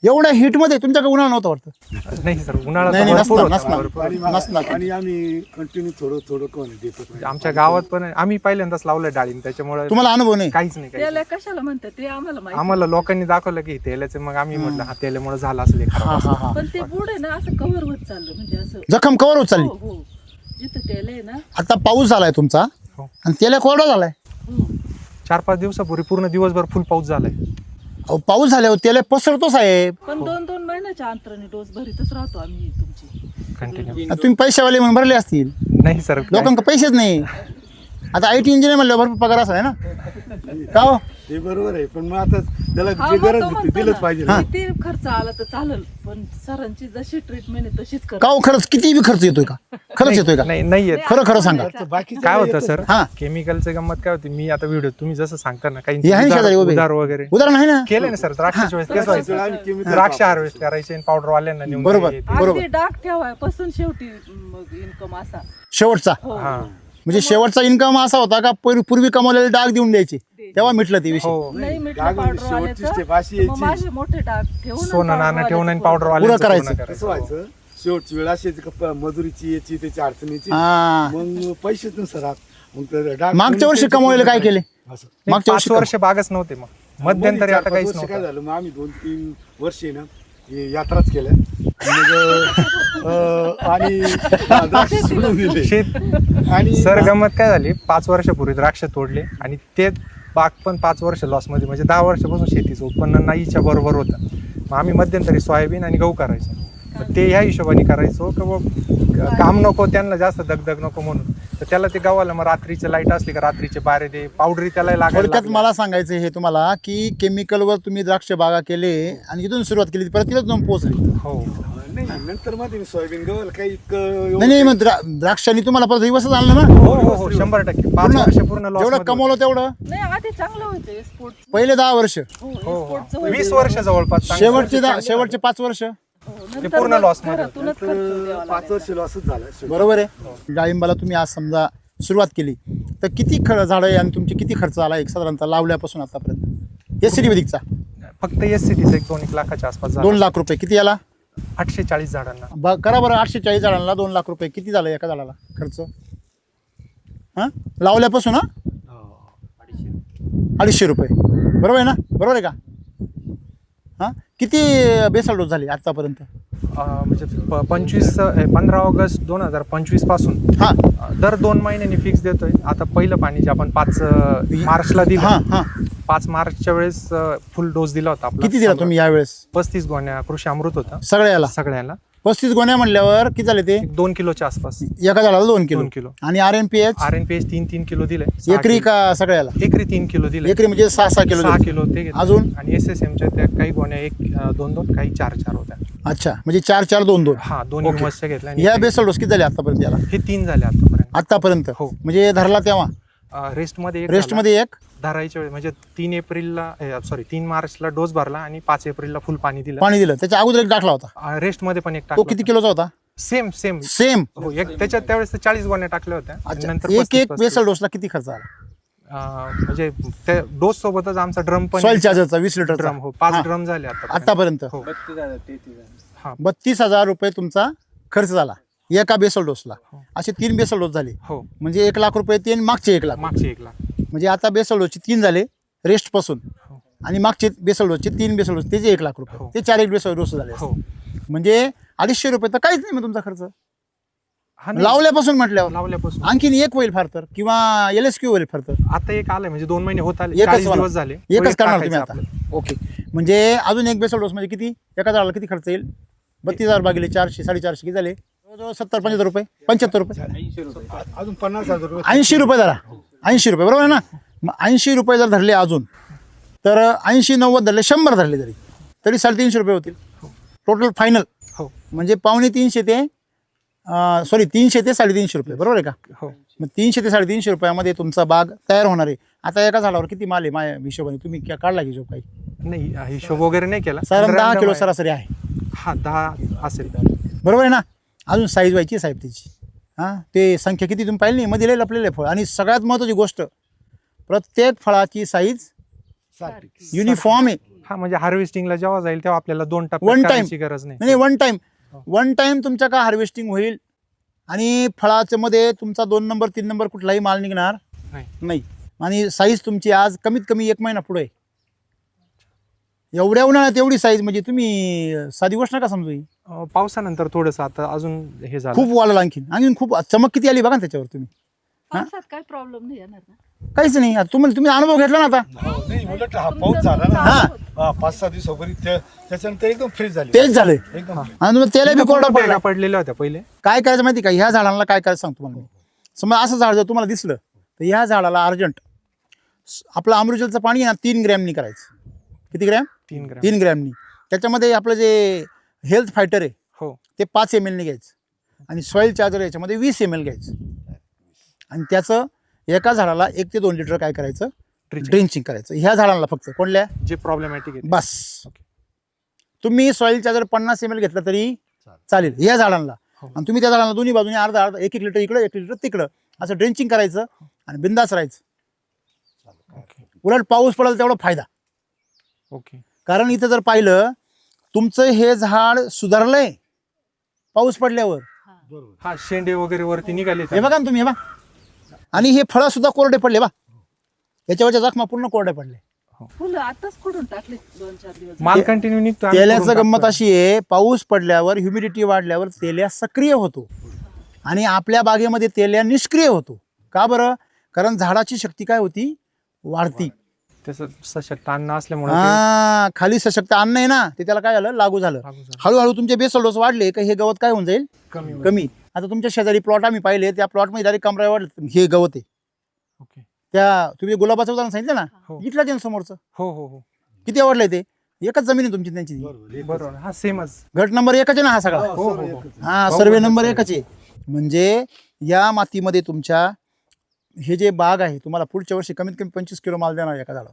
एवढ्या हिट मध्ये तुमच्याकडे उन्हाळा नव्हता वाटतं?
नाही सर, उन्हाळा
नाही,
तर
नाही,
भरपूर
नसणार,
होता.
नसणार.
आणि
नसणार.
आणि आम्ही कंटिन्यू थोडं थोडं कोण देतो.
म्हणजे आमच्या गावात पण आम्ही पहिल्यांदाच लावलं डाळिंब, त्याच्यामुळे
तुम्हाला अनुभव नाही?
काहीच नाही.
त्याला कशाला म्हणतात ते आम्हाला माहिती.
आम्हाला लोकांनी दाखवलं की तेलाचे, मग आम्ही म्हटलं हा तेलामुळे झाला असेल हे खराब
हा
असं.
हा हा.
पण ते बुड आहे ना असं कव्हर होत चाललं म्हणजे असं.
जखम कवर होत चालली.
हो हो जिथं तेल आहे ना.
आता पाऊस झालाय तुमचा
हो.
आणि त्याला कोरडा झालाय.
हो
4-5 दिवसापूर्वी पूर्ण दिवसभर फुल पाऊस झालाय.
अहो, पाऊस झाल्यावर त्याला पसरतो साहेब.
पण 2-2 महिन्याच्या अंतराने डोस भरीतच राहतो आम्ही तुमची.
कंटिन्यू.
आता तुम्ही पैशावाले म्हणून भरले असतील.
नाही सर,
लोकांना पैसेच नाही. आता IT इंजिनियर म्हणलं भरपूर पगार असा आहे ना, का हो?
ते बरोबर आहे, पण मग आता त्याला
हा,
जे
मग
गरज
तो
आहे ते
म्हणतो
दिलंच
ना,
पाहिजे.
किती खर्च आला तर चालेल पण सरांची जशी ट्रीटमेंट आहे तशीच कर.
का हो, खरंच किती बी खर्च येतोय का? खरंच येतोय का?
नाही येत.
खरं खरं सांगा.
बाकी
काय होतं सर,
हा.
केमिकलचं गंमत काय होती, मी आता व्हिडिओ तुम्ही जसं सांगता ना, काही
हे आहे ना शेजारी उभे.
उधार वगैरे
उदाहरण आहे ना.
केले ना सर. द्राक्षाच्या वेळेस तेच व्हायचं. द्राक्ष हार्वेस्ट करायचे, पावडर वाल्यांना नेऊन
बरोबर.
द्यायचे.
बरोबर.
अगदी डाग ठेवायपासून शेवटी मग इन्कम असा.
शेवटचा
हो
हा.
म्हणजे शेवटचा इन्कम असा होता का पूर्वी कमावलेले डाग देऊन द्यायचे, तेव्हा मिटलं ते विषय.
हो.
नाही मिटलं
डाग म्हणजे
पावडर
शेवटची step अशी
वाल्याचं. मग
यायची.
माझे मोठे डाग ठेवून
सोनं नाणं ठेवून आणि पावडर
पुरं
वाल्यांचं
करायचं.
पूर्ण
कसं व्हायचं, शेवटची वेळ अशी यायची का मजुरीची याची त्याची अडचणीची,
हा.
मग पैसेच नसतात राहत. मग तर डाग
मागच्या वर्षी कमावलेले काय केले?
असं.
मागच्या
5
वर्षी
वर्ष बागच नव्हते, मग मध्यंतरी आता काहीच
काय
नव्हतं.
झालं, मग आम्ही 2-3 वर्षे ना हे यात्राच केल्या. मग आणि द्राक्ष सोडून दिले.
शेत
आणि
सर गंमत काय झाली, 5 वर्षापूर्वी द्राक्ष तोडले आणि ते बाग पण 5 वर्ष लॉस मध्ये, म्हणजे 10 वर्षापासून शेतीचं उत्पन्न नाहीच्या बरोबर होतं. मग आम्ही मध्यंतरी सोयाबीन आणि गहू करायचो. मग ते ह्या हिशोबाने करायचो की बाबा काम नको, त्यांना जास्त दगदग नको म्हणून. तर त्याला ते गावाला मग रात्रीचे लाईट असली का रात्रीचे बारे दे, पावडरी त्याला लागायला
थोडक्यात
लागल्या.
मला सांगायचं हे तुम्हाला की केमिकलवर तुम्ही द्राक्ष बागा केले आणि इथून सुरुवात केली, परत तिथेच जाऊन पोहोचली.
हो.
नाही नंतर मध्ये मी सोयाबीन गव्हाला काही इतकं
नाही नाही, मग द्राक्षांनी तुम्हाला परत दिवसच आणलं ना.
हो हो हो 100%. 5 वर्ष पूर्ण लॉस.
जेवढं कमवलं तेवढं
नाही आधी चांगलं व्हायचं एक्सपोर्ट.
पहिले 10 वर्ष,
हो
हो
एक्सपोर्टचं
20 वर्ष जवळपास चांगलं.
शेवटचे 5 वर्ष
ते पूर्ण लॉस मध्ये.
घरातूनच खर्च द्यावा
5 वर्ष लॉसच झाला.
बरोबर आहे. डाळिंबाला तुम्ही आज समजा सुरुवात केली तर किती झाडं आहे आणि तुमची किती खर्च आला एक साधारणतः लावल्यापासून आतापर्यंत? एस वैदिकचा
फक्त SCTचं 1-2 लाखाच्या आसपास झालं.
2 लाख रुपये किती याला?
840 झाडांना.
करा बरं, 840 झाडांना 2 लाख रुपये किती झालं एका झाडाला खर्च? हा लावल्यापासून? हा 250 रुपये. बरोबर आहे ना? बरोबर आहे का? हा किती बेसल डोस झाली आतापर्यंत?
म्हणजे 15 ऑगस्ट 2025 पासून
हा
दर 2 महिन्यांनी फिक्स देतोय. आता पहिलं पाणी जे आपण 5 मार्चला
हा
दिलं,
हा
5 मार्चच्या वेळेस फुल डोस दिला होता आपला.
किती दिला तुम्ही यावेळेस
35 गोण्या कृषी अमृत होता
सगळ्याला?
सगळ्याला.
35 गोण्या म्हणल्यावर किती झाले ते?
2 किलोच्या आसपास.
एका झाडाला 2 किलो.
2 किलो.
आणि RNPH
RNPH 3 किलो दिले.
एकरी का सगळ्याला?
एकरी 3 किलो दिले.
एकरी म्हणजे 6 किलो
6
दिले.
किलो ते घेतले.
अजून?
आणि SSMच्या त्या काही गोण्या 1-2 काही 4 होत्या.
अच्छा, म्हणजे 4-4-2-2.
हा 2
ओके.
युमसच्या घेतल्या आणि
या बेसल डोस किती झाले आतापर्यंत याला?
हे 3 झाले आतापर्यंत.
आतापर्यंत
हो.
म्हणजे धरला तेव्हा
रेस्टमध्ये एक
रेस्ट
झाला.
मध्ये एक
धरायच्या वेळी म्हणजे 3 मार्चला डोस भरला आणि 5 एप्रिलला फुल पाणी दिलं.
पाणी दिलं, त्याच्या अगोदर एक टाकला होता.
रेस्टमध्ये पण एक
तो
टाकला
किती
होता.
किलोचा होता?
Same
same.
हो एक त्याच्यात त्यावेळेस 40 गोण्या टाकल्या होत्या. आणि
अच्छा,
नंतर
एक
35.
बेसल डोसला किती खर्च आला?
म्हणजे त्या डोस सोबतच आमचा ड्रम पण
सॉइल चार्जरचा 20 लिटरचा
ड्रम. हो 5 ड्रम झाले आता
आतापर्यंत
हो.
32,000 रुपये तुमचा खर्च झाला एका बेसल डोसला.
हो.
असे 3 बेसल डोस झाले
हो
म्हणजे 1 लाख रुपये ते मागचे 1 लाख.
मागचे 1 लाख.
म्हणजे आता बेसल डोसचे 3 झाले रेस्ट पासून
हो.
आणि मागचे बेसल डोसचे 3 बेसल डोस त्याचे 1 लाख रुपये.
हो.
ते 4 बेसल डोस झाले.
हो
म्हणजे 250 रुपये तर काहीच नाही मग तुमचा खर्च
हा नाही.
लावल्यापासून म्हटल्यावर.
लावल्यापासून
आणखीन एक होईल फार तर, किंवा LSQ होईल फार तर.
आता एक आलंय म्हणजे 2 महिने होत आले.
एकच
40
वाला.
दिवस झाले.
एकच करणार
टाकायचं
तुम्ही आता?
आपलं.
ओके, म्हणजे अजून एक बेसल डोस म्हणजे किती एका झाडाला किती खर्च येईल? 32,000 भागिले 400 450 किती झाले? जवळजवळ 70-75 रुपये 75 रुपये
अजून 50,000 रुपये
80 रुपये धरा. 80 रुपये बरोबर आहे ना? मग 80 रुपये जर धरले अजून तर 80-90 धरले 100 धरले तरी 350 रुपये होतील टोटल फायनल.
हो
म्हणजे 250 ते सॉरी 300 ते 350 रुपये, बरोबर आहे का?
हो.
मग 300 ते 350 रुपयामध्ये तुमचा बाग तयार होणार आहे. आता एका झाडावर किती माल आहे माझ्या हिशोबाने, तुम्ही काढला की हिशोब काही?
नाही हिशोब वगैरे नाही केला.
साधारण 10
Random
किलो
आहे.
सरासरी आहे,
हा 10 असेल.
बरोबर आहे ना? अजून साईज व्हायची साहेब त्याची. हां, ते संख्या किती तुम्ही पाहिली नाही, मध्ये लय लपलेलं आहे फळ. आणि सगळ्यात महत्त्वाची गोष्ट, प्रत्येक फळाची साईज युनिफॉर्म आहे.
हा म्हणजे हार्वेस्टिंगला जेव्हा जाईल तेव्हा आपल्याला 2
One
टप्प्यात
time.
करायची गरज नाही.
नाही वन टाइम तुमच्या का हार्वेस्टिंग होईल आणि फळाच्या मध्ये तुमचा 2 नंबर 3 नंबर कुठलाही माल निघणार नाही. आणि साईज तुमची आज कमीत कमी 1 महिना पुढे आहे. एवढ्या उन्हाळ्यात एवढी साईज म्हणजे तुम्ही साधी गोष्ट नका समजू ही.
पावसानंतर थोडंसं आता अजून हे झालं.
खूप वाढलं आणखीन खूप चमक किती आली बघा ना त्याच्यावर तुम्ही.
पावसात काय प्रॉब्लेम नाही येणार ना?
काहीच नाही. आता तुम्ही अनुभव घेतला ना आता.
नाही उलट हा पाऊस झाला ना,
हा
5-6 दिवसापूर्वी त्याच्यानंतर एकदम फ्रेश झाली.
तेच झालंय.
एकदम
आणि मग त्याला बी कोरडा पडला.
पडलेल्या होत्या पहिले.
काय करायचं माहिती का, ह्या झाडाला काय करायचं सांगतो तुम्हाला मी. समजा असं झाड जर तुम्हाला दिसलं तर ह्या झाडाला अर्जंट आपलं अमृतजलचं पाणी आहे ना 3 ग्रॅमनी करायचं. किती ग्रॅम?
3 ग्रॅम.
3 ग्रॅमनी. त्याच्यामध्ये आपलं जे हेल्थ फायटर आहे
हो.
ते 5 ml ने घ्यायचं आणि सॉईल चार्जर याच्यामध्ये 20 ml घ्यायचं. आणि त्याचं एका झाडाला 1 ते 2 लिटर काय करायचं, ड्रिंचिंग करायचं. ह्या झाडाला फक्त कोणल्या
जे प्रॉब्लेमॅटिक आहे
बस. तुम्ही सॉईल चार्जर 50 ml घेतलं तरी चालेल ह्या झाडांना. आणि तुम्ही त्या झाडांना दोन्ही बाजूने अर्धा 1 लिटर इकडं 1 लिटर तिकडं असं ड्रिंचिंग करायचं आणि बिंदास राहायचं. उलट पाऊस पडेल तेवढा फायदा.
ओके.
कारण इथं जर पाहिलं तुमचं हे झाड सुधारलंय पाऊस पडल्यावर.
हा शेंडे वगैरे वरती निघाले.
हे बघा ना तुम्ही, हे बघा. आणि हे फळं सुद्धा कोरडे पडले बा. याच्यावरच्या जखमा पूर्ण कोरडे पडले.
फुलं आताच कुठून टाकले 2-4 दिवस.
माल कंटिन्यू निघतो. आम्ही
तेल्याचं
करून
गंमत
टाकतो.
अशी आहे, पाऊस पडल्यावर ह्युमिडिटी वाढल्यावर तेल्या सक्रिय होतो आणि आपल्या बागेमध्ये तेल्या निष्क्रिय होतो. का बरं? कारण झाडाची शक्ती काय होती, वाढती.
त्याचं सशक्त अन्न असल्यामुळे
हा खाली सशक्त अन्न आहे ना, ते त्याला काय झालं, लागू झालं. हळूहळू तुमचे बेसल डोस वाढले का हे गवत काय होऊन जाईल, कमी. आता तुमच्या शेजारी प्लॉट आम्ही पाहिले, त्या प्लॉटमध्ये डायरेक्ट कमरा वाढले. हे गवत आहे.
ओके.
त्या तुम्ही गुलाबाचं उदाहरण सांगितलं ना,
हो.
इथलं ते समोरचं
हो हो हो
किती आवडलंय ते. एकच जमीन आहे तुमची त्यांची.
बरोबर. हा सेमच.
गट नंबर 1 आहे ना हा सगळा.
हो हो हो.
हा सर्वे नंबर 1 आहे. म्हणजे या मातीमध्ये तुमच्या हे जे बाग आहे तुम्हाला पुढच्या वर्षी कमीत कमी 25 किलो माल देणार एका झाडावर,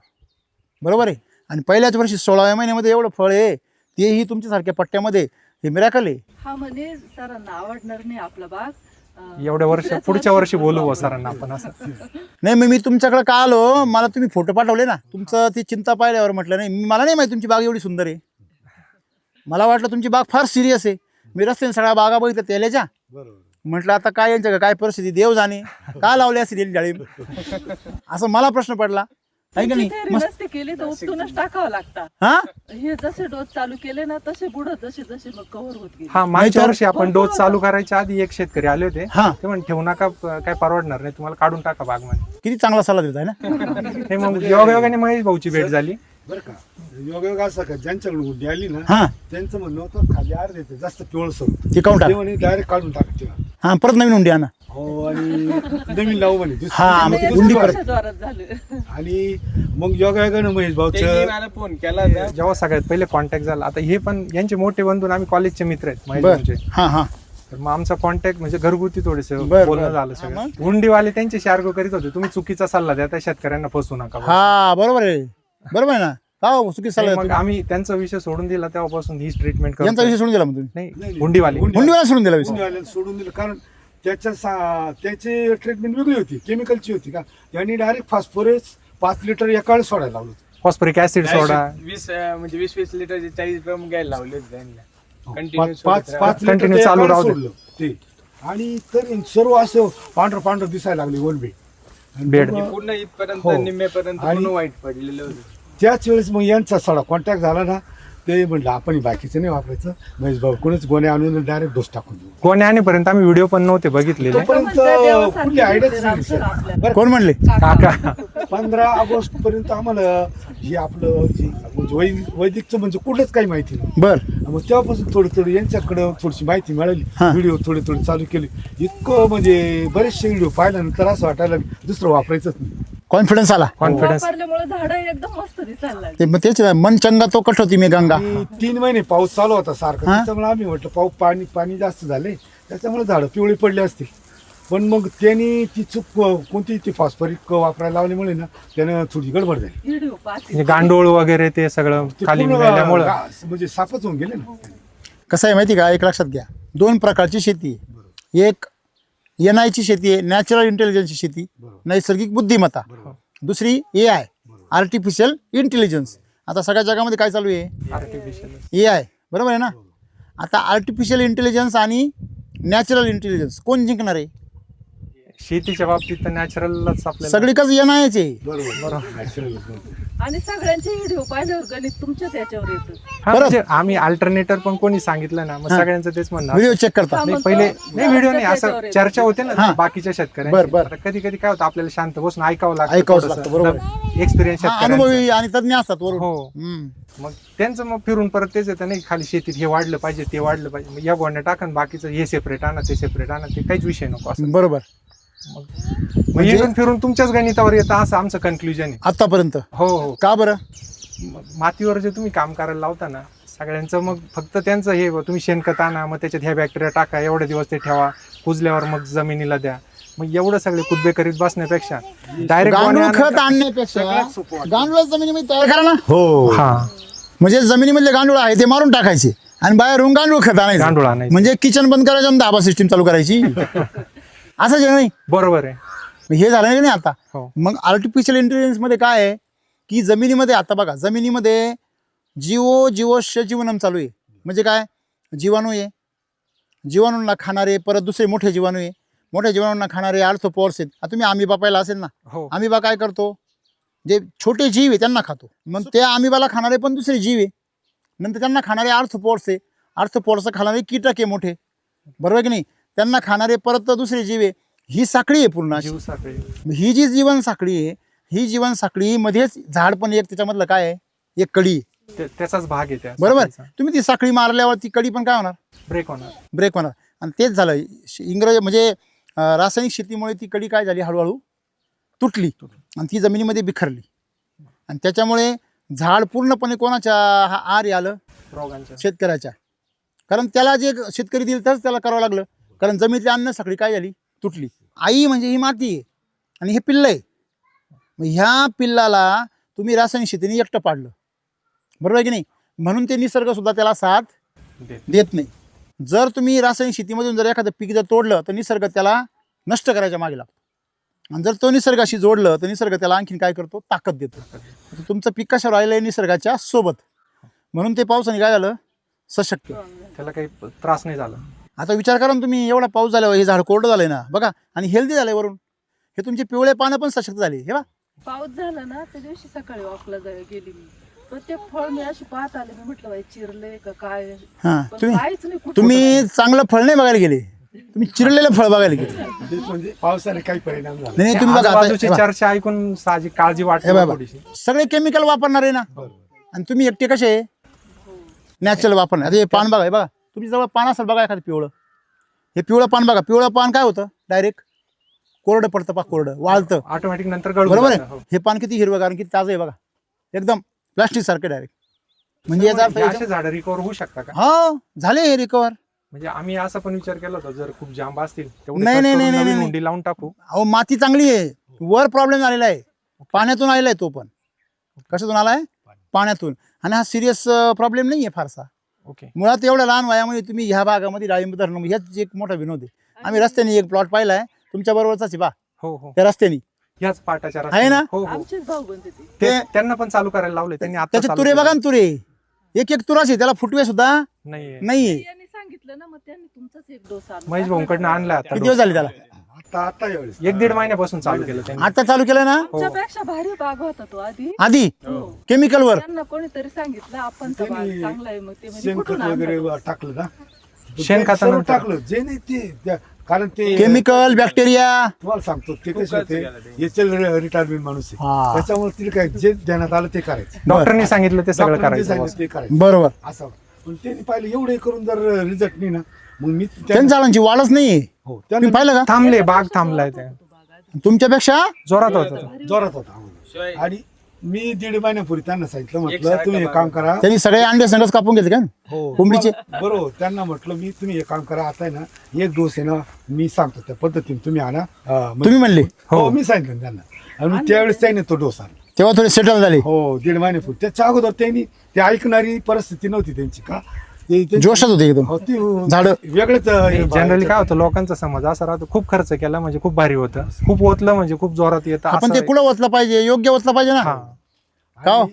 बरोबर आहे. आणि पहिल्याच वर्षी 16व्या महिन्यामध्ये एवढं फळ आहे, तेही तुमच्यासारख्या पट्ट्यामध्ये, हे मिराकल आहे.
हा म्हणे सरांना आवडणार नाही आपला बाग.
एवढ्या वर्ष पुढच्या वर्षी बोलू सरांना आपण असं.
नाही मग मी तुमच्याकडे का आलो, मला तुम्ही फोटो पाठवले ना तुमचं, ती चिंता पाहिल्यावर म्हटलं नाही मला नाही माहिती तुमची बाग एवढी सुंदर आहे. मला वाटलं तुमची बाग फार सिरियस आहे. मी रस्त्याने सगळ्या बागा बघितल्या तेल्याच्या. म्हटलं आता काय यांच्या काय परिस्थिती देव जाणे, का लावले असेल डाळिंब असं मला प्रश्न पडला. आहे का नाही?
नसते केली तर उपटूनच टाकावं लागतं.
हा
हे जसे डोस चालू केले ना तसे बुडत जसे मग कव्हर होत गेले.
हा मागच्या वर्षी आपण डोस चालू करायच्या आधी एक शेतकरी आले होते.
हा.
ते म्हणे ठेवू नका, काय परवडणार नाही तुम्हाला, काढून टाका बाग मध्ये.
किती चांगला सल्ला देत आहे ना.
हे मग योगायोगाने महेश भाऊची भेट झाली.
बरं का, योग असं का ज्यांच्याकडून उड्डी आली ना
हा
त्यांचं म्हणणं होतं खाली अर्ध येते जास्त पिवळसर,
ते काउंट
ते म्हणे डायरेक्ट काढून टाकते.
हा परत नवीन उंडी आणा.
हो आणि नवीन लावू म्हणे
हा, मग ते गुंडी परत.
जोरात झालं.
आणि मग योगायोगानं महेश भाऊचं
फोन केला जेव्हा सगळ्यात पहिले कॉन्टॅक्ट झाला. आता हे पण यांचे मोठे बंधू, आम्ही कॉलेजचे मित्र आहेत महेश
बर.
भाऊचे.
हा हा
तर मग आमचा कॉन्टॅक्ट म्हणजे घरगुती थोडेसे
बर,
बोलणं
बर.
झालं सगळं. गुंडीवाले त्यांच्याशी आर्ग्यू करीत होते, तुम्ही चुकीचा सल्ला द्या, त्या शेतकऱ्यांना फसवू नका.
हा बरोबर आहे, बरोबर आहे ना. का चुकी सल्ला
मग
देतो?
आम्ही त्यांचा विषय सोडून दिला, तेव्हापासून हीच ट्रीटमेंट
यांचा
करतो.
विषय सोडून दिला मग तुम्ही.
नाही गुंडीवाले.
हुंडीवाला सोडून दिला विषय.
गुंडीवाल्याला सोडून दिलं कारण त्याची ट्रीटमेंट वेगळी होती, केमिकलची होती का. त्यांनी डायरेक्ट फॉस्फरस 5 लिटर एका वेळेस सोडायला लावलं.
फॉस्फरिक ऍसिड सोडा
20 लिटरचे 40 ग्रॅम घ्यायला लावले त्यांना.
पाच
Continue
लिटर
चालू राहू दे.
सोडलं ते. आणि तरी सर्व असं पांढरं दिसायला लागले ओलबे.
बेड.
पूर्ण इथपर्यंत
हो.
निम्म्यापर्यंत
आणि-
पूर्ण वाईट पडलेलं होतं.
त्याच वेळेस मग यांचा सडा कॉन्टॅक्ट झाला ना, ते म्हटलं आपण बाकीचं नाही वापरायचं, महेश भाऊ कोणीच गोणे आणून डायरेक्ट डोस टाकून देऊ.
कोणी आणेपर्यंत आम्ही व्हिडिओ पण नव्हते बघितलेले.
तोपर्यंत
देवासारखे
कुठली आयडियाच
भेटले
नाही
रामसर
दिसत.
आपल्याला.
बरं,
कोण म्हणले?
काका
15 ऑगस्ट पर्यंत आम्हाला हे आपलं जे म्हणजे वैदिकचं म्हणजे कुठलंच काही माहिती नाही.
बर.
मग तेव्हापासून थोडं यांच्याकडं थोडीशी माहिती मिळाली,
हा.
व्हिडिओ थोडे चालू केले. इतकं म्हणजे बरेचसे व्हिडिओ पाहिल्यानंतर असं वाटायला दुसरं वापरायचंच नाही.
कॉन्फिडन्स आला.
कॉन्फिडन्स.
वापरल्यामुळे झाड एकदम मस्त दिसायला लागली.
ते मग तेच मन चंगा तो कट होती मी गंगा.
आणि 3 महिने पाऊस चालू होता सारखा,
हा.
त्याच्यामुळे आम्ही म्हटलं पाणी जास्त झाले त्याच्यामुळे झाडं पिवळी पडली असतील. पण मग त्यांनी ती चूक कोणती ती फॉस्फरिक वापरायला लावल्यामुळे ना त्यानं थोडी गडबड झाली.
व्हिडिओ पाहते
म्हणजे गांडूळ वगैरे ते सगळं
ते
खाली
पूर्ण
मिळाल्यामुळं
म्हणजे साफच होऊन गेले ना.
कसं आहे माहिती का, एक लक्षात घ्या, 2 प्रकारची शेती आहे. एक NI ची शेती आहे, नॅचरल इंटेलिजन्सची शेती, नैसर्गिक बुद्धिमत्ता. दुसरी AI, आर्टिफिशियल इंटेलिजन्स. आता सगळ्या जगामध्ये काय चालू आहे,
आर्टिफिशियल
AI, बरोबर आहे ना. आता आर्टिफिशियल इंटेलिजन्स आणि नॅचरल इंटेलिजन्स कोण जिंकणार आहे?
शेतीच्या बाबतीत तर नॅचरलच आपल्याला
सगळीकच NI चे.
बरोबर नॅचरल.
आणि सगळ्यांचे व्हिडिओ पाहिल्यावर गणित तुमच्याच याच्यावर येतं.
हा, म्हणजे आम्ही अल्टरनेटर पण कोणी सांगितलं ना, मग सगळ्यांचं तेच म्हणणं
व्हिडिओ चेक करता.
हा,
नाही
मग
पहिले
तो
नाही व्हिडिओ नाही,
त्याच्यावर
असं
येतं.
चर्चा होते ना
हा.
बाकीच्या
बर,
शेतकऱ्यांची.
बर.
कधी कधी काय होतं, आपल्याला शांत बसून ऐकावं
ऐकावंच लागतं, बरोबर.
एक्सपिरियन्स
हा, अनुभवी आणि तज्ञ असतात वरून.
हो.
हम्म.
मग त्यांचं मग फिरून परत तेच येतं नाही, खाली शेतीत हे वाढलं पाहिजे ते वाढलं पाहिजे, मग या गोण्या टाकन बाकीचं हे सेपरेट आणा ते सेपरेट आणा, ते काहीच विषय नको असं.
बरोबर.
मग इकडून फिरून तुमच्याच गणितावर येतं असं आमचं कन्क्लुजन आहे.
आतापर्यंत
हो हो.
का बरं?
मातीवर जे तुम्ही काम करायला लावता ना सगळ्यांचं, मग फक्त त्यांचं हे तुम्ही शेणखत आणा, मग त्याच्यात ह्या बॅक्टेरिया टाका, एवढे दिवस ते ठेवा, कुजल्यावर मग जमिनीला द्या, मग एवढं सगळे कुदबे करीत बसण्यापेक्षा डायरेक्ट
गांडूळ खत आणण्यापेक्षा गांडूळ जमिनीमध्ये तयार करा ना.
हो
हा
म्हणजे जमिनीमधले गांडूळ आहे ते मारून टाकायचे आणि बाहेरून गांडूळ खत
गांडूळ
आणायचं.
आणायचं.
म्हणजे किचन बंद करायचं आणि धाबा सिस्टीम चालू करायची. असं जे नाही
बरोबर आहे.
हे झालं नाही आता.
हो.
मग आर्टिफिशियल इंटेलिजन्स मध्ये काय आहे की जमिनीमध्ये आता बघा, जमिनीमध्ये जीवोश्य जीवनम चालू आहे. म्हणजे काय, जीवाणू आहे, जीवाणूंना खाणारे, परत दुसरे मोठे जीवाणू आहे, मोठ्या जीवाणूंना खाणारे आर्थ्रोपॉड्स आहेत. आता तुम्ही अमिबा पाहिला असेल ना,
हो
अमिबा काय करतो, जे छोटे जीव आहे त्यांना खातो. मग त्या अमिबाला खाणारे पण दुसरे जीव आहे, नंतर त्यांना खाणारे आर्थ्रोपॉड्स आहे, आर्थ्रोपॉड्स खाणारे कीटक आहे मोठे, बरोबर की नाही, त्यांना खाणारे परत दुसरे जीव आहे. ही साखळी आहे पूर्ण अशी.
जीव साखळी.
ही जी जीवन साखळी आहे, ही जीवन साखळी मध्येच झाड पण एक, त्याच्यामधलं काय आहे, एक कडी आहे.
त्याचाच भाग आहे त्या
बरोबर. तुम्ही ती साखळी मारल्यावर ती कडी पण काय होणार,
ब्रेक होणार.
ब्रेक होणार. आणि तेच झालं इंग्रज म्हणजे रासायनिक शेतीमुळे ती कडी काय झाली, हळूहळू तुटली आणि ती जमिनीमध्ये बिखरली. आणि त्याच्यामुळे झाड पूर्णपणे कोणाच्या आहारी आलं,
रोगांच्या.
शेतकऱ्याच्या. कारण त्याला जे शेतकरी दिलं तरच त्याला करावं लागलं, कारण जमिनीतली अन्न साखळी काय झाली, तुटली. आई म्हणजे ही माती आहे आणि हे पिल्ल आहे. मग ह्या पिल्लाला तुम्ही रासायनिक शेतीने एकटं पाडलं, बरोबर आहे की नाही. म्हणून ते निसर्ग सुद्धा त्याला साथ देत नाही. जर तुम्ही रासायनिक शेतीमधून जर एखादं पीक जर तोडलं तर निसर्ग त्याला नष्ट करायच्या मागे लागतो. आणि जर तो निसर्गाशी जोडलं तर निसर्ग त्याला आणखीन काय करतो, ताकद देतो. तर तुमचं पीक कशावर राहिलं आहे, निसर्गाच्या सोबत. म्हणून ते पावसाने काय झालं, सशक्त.
त्याला काही त्रास नाही झाला.
आता विचार करा ना तुम्ही, एवढा पाऊस झाल्यावर हे झाड कोरडं झालंय ना बघा, आणि हेल्दी झालंय वरून. हे तुमचे पिवळे पानं पण सशक्त झाले. हे बघा,
पाऊस झाला ना त्या दिवशी सकाळी वॉकला गेली मी, प्रत्येक फळ मी अशी पाहत आले, मी म्हटलं बाई चिरले का काय,
हां.
पण
तुम्ही
काहीच नाही कुठं.
तुम्ही चांगलं फळ नाही बघायला गेले, तुम्ही चिरलेलं फळ बघायला गेले.
तेच म्हणजे पावसाने काही परिणाम झाला.
नाही तुम्ही बघा
आजूबाजूची
आता,
चर्चा ऐकून साहजिक काळजी
हे
वाटते
बाबा,
थोडीशी.
सगळे केमिकल वापरणार आहे ना, आणि तुम्ही एकटे कसे नॅचरल वापरणार. आता हे पान बघा, हे बघा तुमच्या जवळ पान असेल बघा एखादं पिवळं, हे पिवळं पान बघा, पिवळं पान काय होतं, डायरेक्ट कोरडं पडतं, पा कोरडं वाळतं,
ऑटोमॅटिक नंतर गळून
बरोबर
जातं.
आहे.
हो.
हे पान किती हिरवं, कारण किती ताजं आहे बघा, एकदम प्लास्टिक सारखं डायरेक्ट. म्हणजे याचा अर्थ
हे असे झाडं रिकवर होऊ शकता का?
हा झाले हे रिकवर.
म्हणजे आम्ही असा पण विचार केला होता, जर खूप जांब असतील तेवढे
नाही,
cut
नाही,
करून
नाही,
नवीन
नाही.
हुंडी लावून टाकू.
अहो माती चांगली आहे, वर प्रॉब्लेम झालेला आहे, पाण्यातून आलेला आहे तो पण. कशातून आलाय, पाण्यातून. आणि हा सिरियस प्रॉब्लेम नाही आहे फारसा.
ओके.
मुळात एवढ्या लहान वयामध्ये तुम्ही ह्या भागामध्ये डाळिंब धरणं, ह्याच एक मोठा विनोद आहे. आम्ही रस्त्याने एक प्लॉट पाहिलाय तुमच्या बरोबरचाच बा,
हो हो.
त्या रस्त्याने
ह्याच पाटाच्या
आहे ना?
हो हो.
आमचेच भाऊ बनते ते.
ते
त्यांना पण चालू करायला लावले त्यांनी. आता
त्याचे
चालू
तुरे
केलं.
बघा ना, तुरे एक एक तुराशी, त्याला फुटवे सुद्धा
नाहीये.
नाहीये.
यांनी सांगितलं ना, मग त्यांनी तुमचाच एक डोसा आणून
महेश भाऊंकडनं आणला आता
किती दिवस झाले त्याला,
आता यावेळेस
1-1.5 महिन्यापासून चालू केलं त्यांनी.
आता चालू केलं ना.
आमच्यापेक्षा भारी बाग होता तो आधी.
आधी केमिकल वर
त्यांना कोणीतरी सांगितलं आपण बाग चांगला आहे, मग ते म्हणजे
शेणखत
कुठून
वगैरे
आणलं?
टाकलं ना,
शेणखतानंतर.
सर्व टाकलं जे नाही ते कारण ते
केमिकल बॅक्टेरिया.
तुम्हाला सांगतो ते कसे होते, याचे रिटायरमेंट माणूस आहे,
हा.
त्याच्यामुळे तिला काय जे ध्यानात आलं ते करायचं,
डॉक्टरनी सांगितलं ते सगळं
डॉक्टरांनी
करायचं.
सांगितलं ते करायचं
बरोबर.
असं. पण त्यांनी पाहिलं एवढे करून जर रिझल्ट नाही ना, मग मी
त्यांच्या झाडांची वाढच नाहीये.
हो
तुम्ही
त्यानं
पाहिलं का,
थांबले, बाग थांबलाय ते.
तुमच्यापेक्षा
जोरात होत.
जोरात होता आम्हाला. आणि मी 1.5 महिन्यापूर्वी त्यांना सांगितलं, म्हटलं तुम्ही हे काम करा.
त्यांनी सगळे अंडे संघच कापून घेतले का
हो
कोंबडीचे?
बरोबर. त्यांना म्हटलं मी तुम्ही हे काम करा, आता आहे ना एक डोस आहे ना मी सांगतो त्या पद्धतीने तुम्ही आणा.
तुम्ही म्हणले
हो मी सांगितलं त्यांना, आणि त्यावेळेस त्याने तो डोस आणला.
तेव्हा थोडे सेटल झाले,
हो 1.5 महिन्यापूर्वी. त्याच्या अगोदर त्यांनी ते ऐकणारी परिस्थिती नव्हती त्यांची. का ते
जोशात होते एकदम.
हो, ती
झाडं.
वेगळंच
जनरली काय होतं, लोकांचा समज असा राहतो, खूप खर्च केला म्हणजे खूप भारी होतं, खूप ओतलं म्हणजे खूप जोरात येतं.
आपण
असं
ते कुठं ओतलं पाहिजे, योग्य ओतलं पाहिजे ना.
हा.
का हो?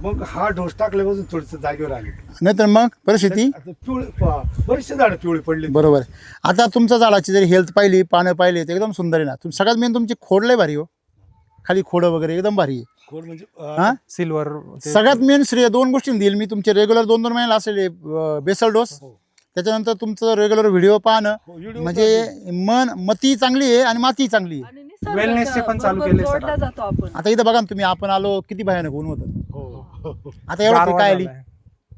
मग हा डोस टाकल्यापासून थोडस जागेवर आले.
नाही तर मग परिस्थिती
आता बरेचसे झाडं पिवळे पडले.
बरोबर आहे. आता तुमच्या झाडाची जरी हेल्थ पाहिली, पानं पाहिली तर एकदम सुंदर आहे ना. सगळ्यात मेन तुमची खोड लय भारी हो, खाली खोडं वगैरे एकदम भारी आहे.
खोड म्हणजे
हा
सिल्वर
सगळ्यात मेन श्रेय 2 गोष्टींनी देईल मी. तुमचे रेग्युलर 2-2 महिन्याला असलेले बेसल डोस, त्याच्यानंतर तुमचं रेग्युलर व्हिडिओ पाहणं,
व्हिडिओ
म्हणजे मती चांगली आहे आणि माती चांगली आहे.
आणि
Wellness चे पण चालू
बरोबर
केले सर
जोडला जातो आपण.
आता इथं बघा ना तुम्ही, आपण आलो किती भयानक ऊन होतं,
हो
आता एवढं काय आली,
झालाय.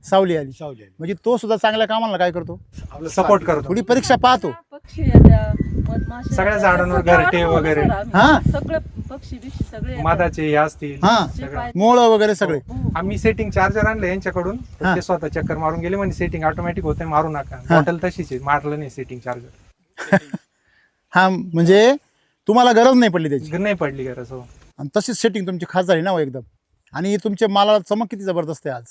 सावली आली.
सावली आली.
म्हणजे तो सुद्धा चांगल्या कामाला काय करतो,
आपलं
सपोर्ट करतो.
थोडी परीक्षा पाहतो.
पक्षी येत्या, मधमाशा
सगळ्या
येत्या,
झाडांवर
सगळं
घरटे
अनुभव
वगैरे.
सर आम्ही.
हा.
सगळे पक्षी बिक्षी सगळे येतात.
मधाचे हे असतील.
हा
जे
सगळं.
पाहिजे.
मोळ वगैरे सगळे.
हो.
आम्ही सेटिंग चार्जर आणलं यांच्याकडून, तर
हा.
ते स्वतः चक्कर मारून गेले, म्हणजे सेटिंग ऑटोमॅटिक होते, मारू नका. बॉटल तशीच आहे, मारलं नाही सेटिंग चार्जर.
हा म्हणजे तुम्हाला गरज नाही पडली त्याची,
नाही पडली गरज. हो.
आणि तशीच सेटिंग तुमची खास झाली ना हो एकदम. आणि तुमच्या मालाला चमक किती जबरदस्त आहे आज.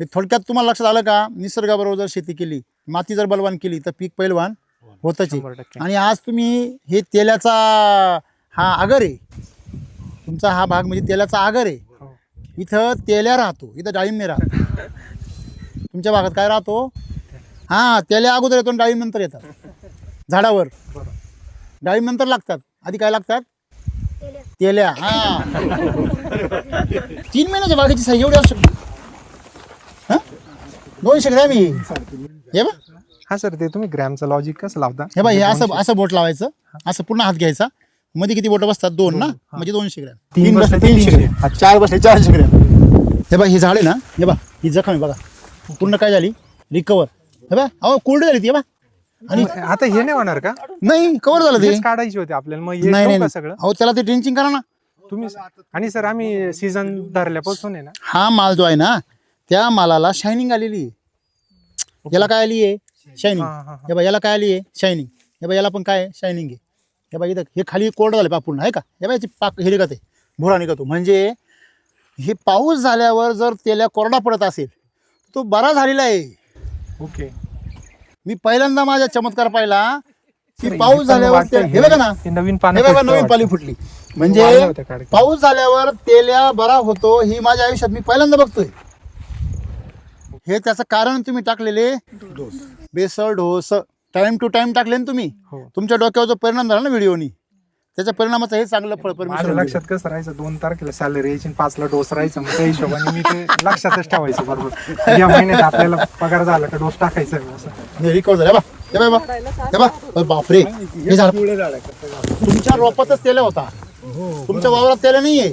हे थोडक्यात तुम्हाला लक्षात आलं का, निसर्गाबरोबर जर शेती केली, माती जर बलवान केली तर पीक पैलवान होतच आहे.
100%.
आणि आज तुम्ही हे तेलाचा हा आगर आहे तुमचा, हा भाग म्हणजे तेलाचा आगर आहे.
हो.
इथं तेल्या राहतो, इथं डाळिंब नाही राहत. तुमच्या भागात काय राहतो, हा तेल्या अगोदर येतो आणि डाळिंब नंतर येतात झाडावर.
बरोबर.
डाळिंब नंतर लागतात, आधी काय लागतात, तेल्या. हा 3 महिन्याच्या बागेची साई एवढी असू शकते. हा 200 ग्रॅम ही. हे बघ,
हा सर, ते तुम्ही ग्रॅमचं लॉजिक कसं लावता?
हे बघ, हे असं बोट लावायचं, असं पूर्ण हात घ्यायचा, मध्ये किती बोट बसतात, 2 ना, म्हणजे 200 ग्रॅम.
3
बसले
बसले
300 ग्रॅम, 4 बसले 400 ग्रॅम. हे बघ, ही झाड आहे ना, हे बघ ही जखम आहे बघा, पूर्ण काय झाली, रिकवर. हे बघ, अहो कोल्ड झाली ती, हे बघ. आणि
आता हे नाही होणार का?
नाही कव्हर झालं ते.
हेच काढायचे होते आपल्याला, मग हे
नाही
ठेवू
नाही
का सगळं
अहो त्याला ते ड्रिंचिंग करा ना.
तुम्ही? आणि सर, आम्ही सीझन धरल्यापासून आहे ना,
हा माल जो आहे ना, त्या मालाला शायनिंग आलेली आहे. याला काय आली आहे, शायनिंग.
हा, हा, हा.
हे बघ, याला काय आली आहे, शायनिंग. हे बघ, याला पण काय शायनिंग आहे. हे बघ, इथं हे खाली कोरडं झालं पा पूर्ण, आहे का. हे बघ, याची पाक हे निघते, भुरा निघतो. म्हणजे हे पाऊस झाल्यावर जर तेल्या कोरडा पडत असेल तो बरा झालेला आहे.
ओके.
मी पहिल्यांदा माझा चमत्कार पाहिला की पाऊस झाल्यावर हे बघा ना,
हे नवीन
हे
पानं
बघा
फुटतं
नवीन
वाटतं.
पाली फुटली.
वाढलं
म्हणजे
होतं काढ.
पाऊस झाल्यावर तेल्या बरा होतो, ही माझ्या आयुष्यात मी पहिल्यांदा बघतोय. हे त्याचं कारण तुम्ही टाकलेले
dose.
Basal dose time to time टाकले ना तुम्ही.
हो.
तुमच्या डोक्यावर जो परिणाम झाला ना व्हिडिओनी, त्याच्या परिणामाचं हे चांगलं फळ
माझ्या
परमेश्वर
लक्षात कसं राहायचं, 2 तारखेला सॅलरी यायची, 5 ला डोस राहायचा, मग त्या हिशोबाने मी ते लक्षातच ठेवायचं बरोबर. या महिन्यात आपल्याला पगार झाला का डोस टाकायचा आहे असं.
रिकवर झालं. हे बघ, हे बघ, बापरे, हे झालं. तुमच्या रोपातच तेल होता, तुमच्या वावरात तेल नाहीये,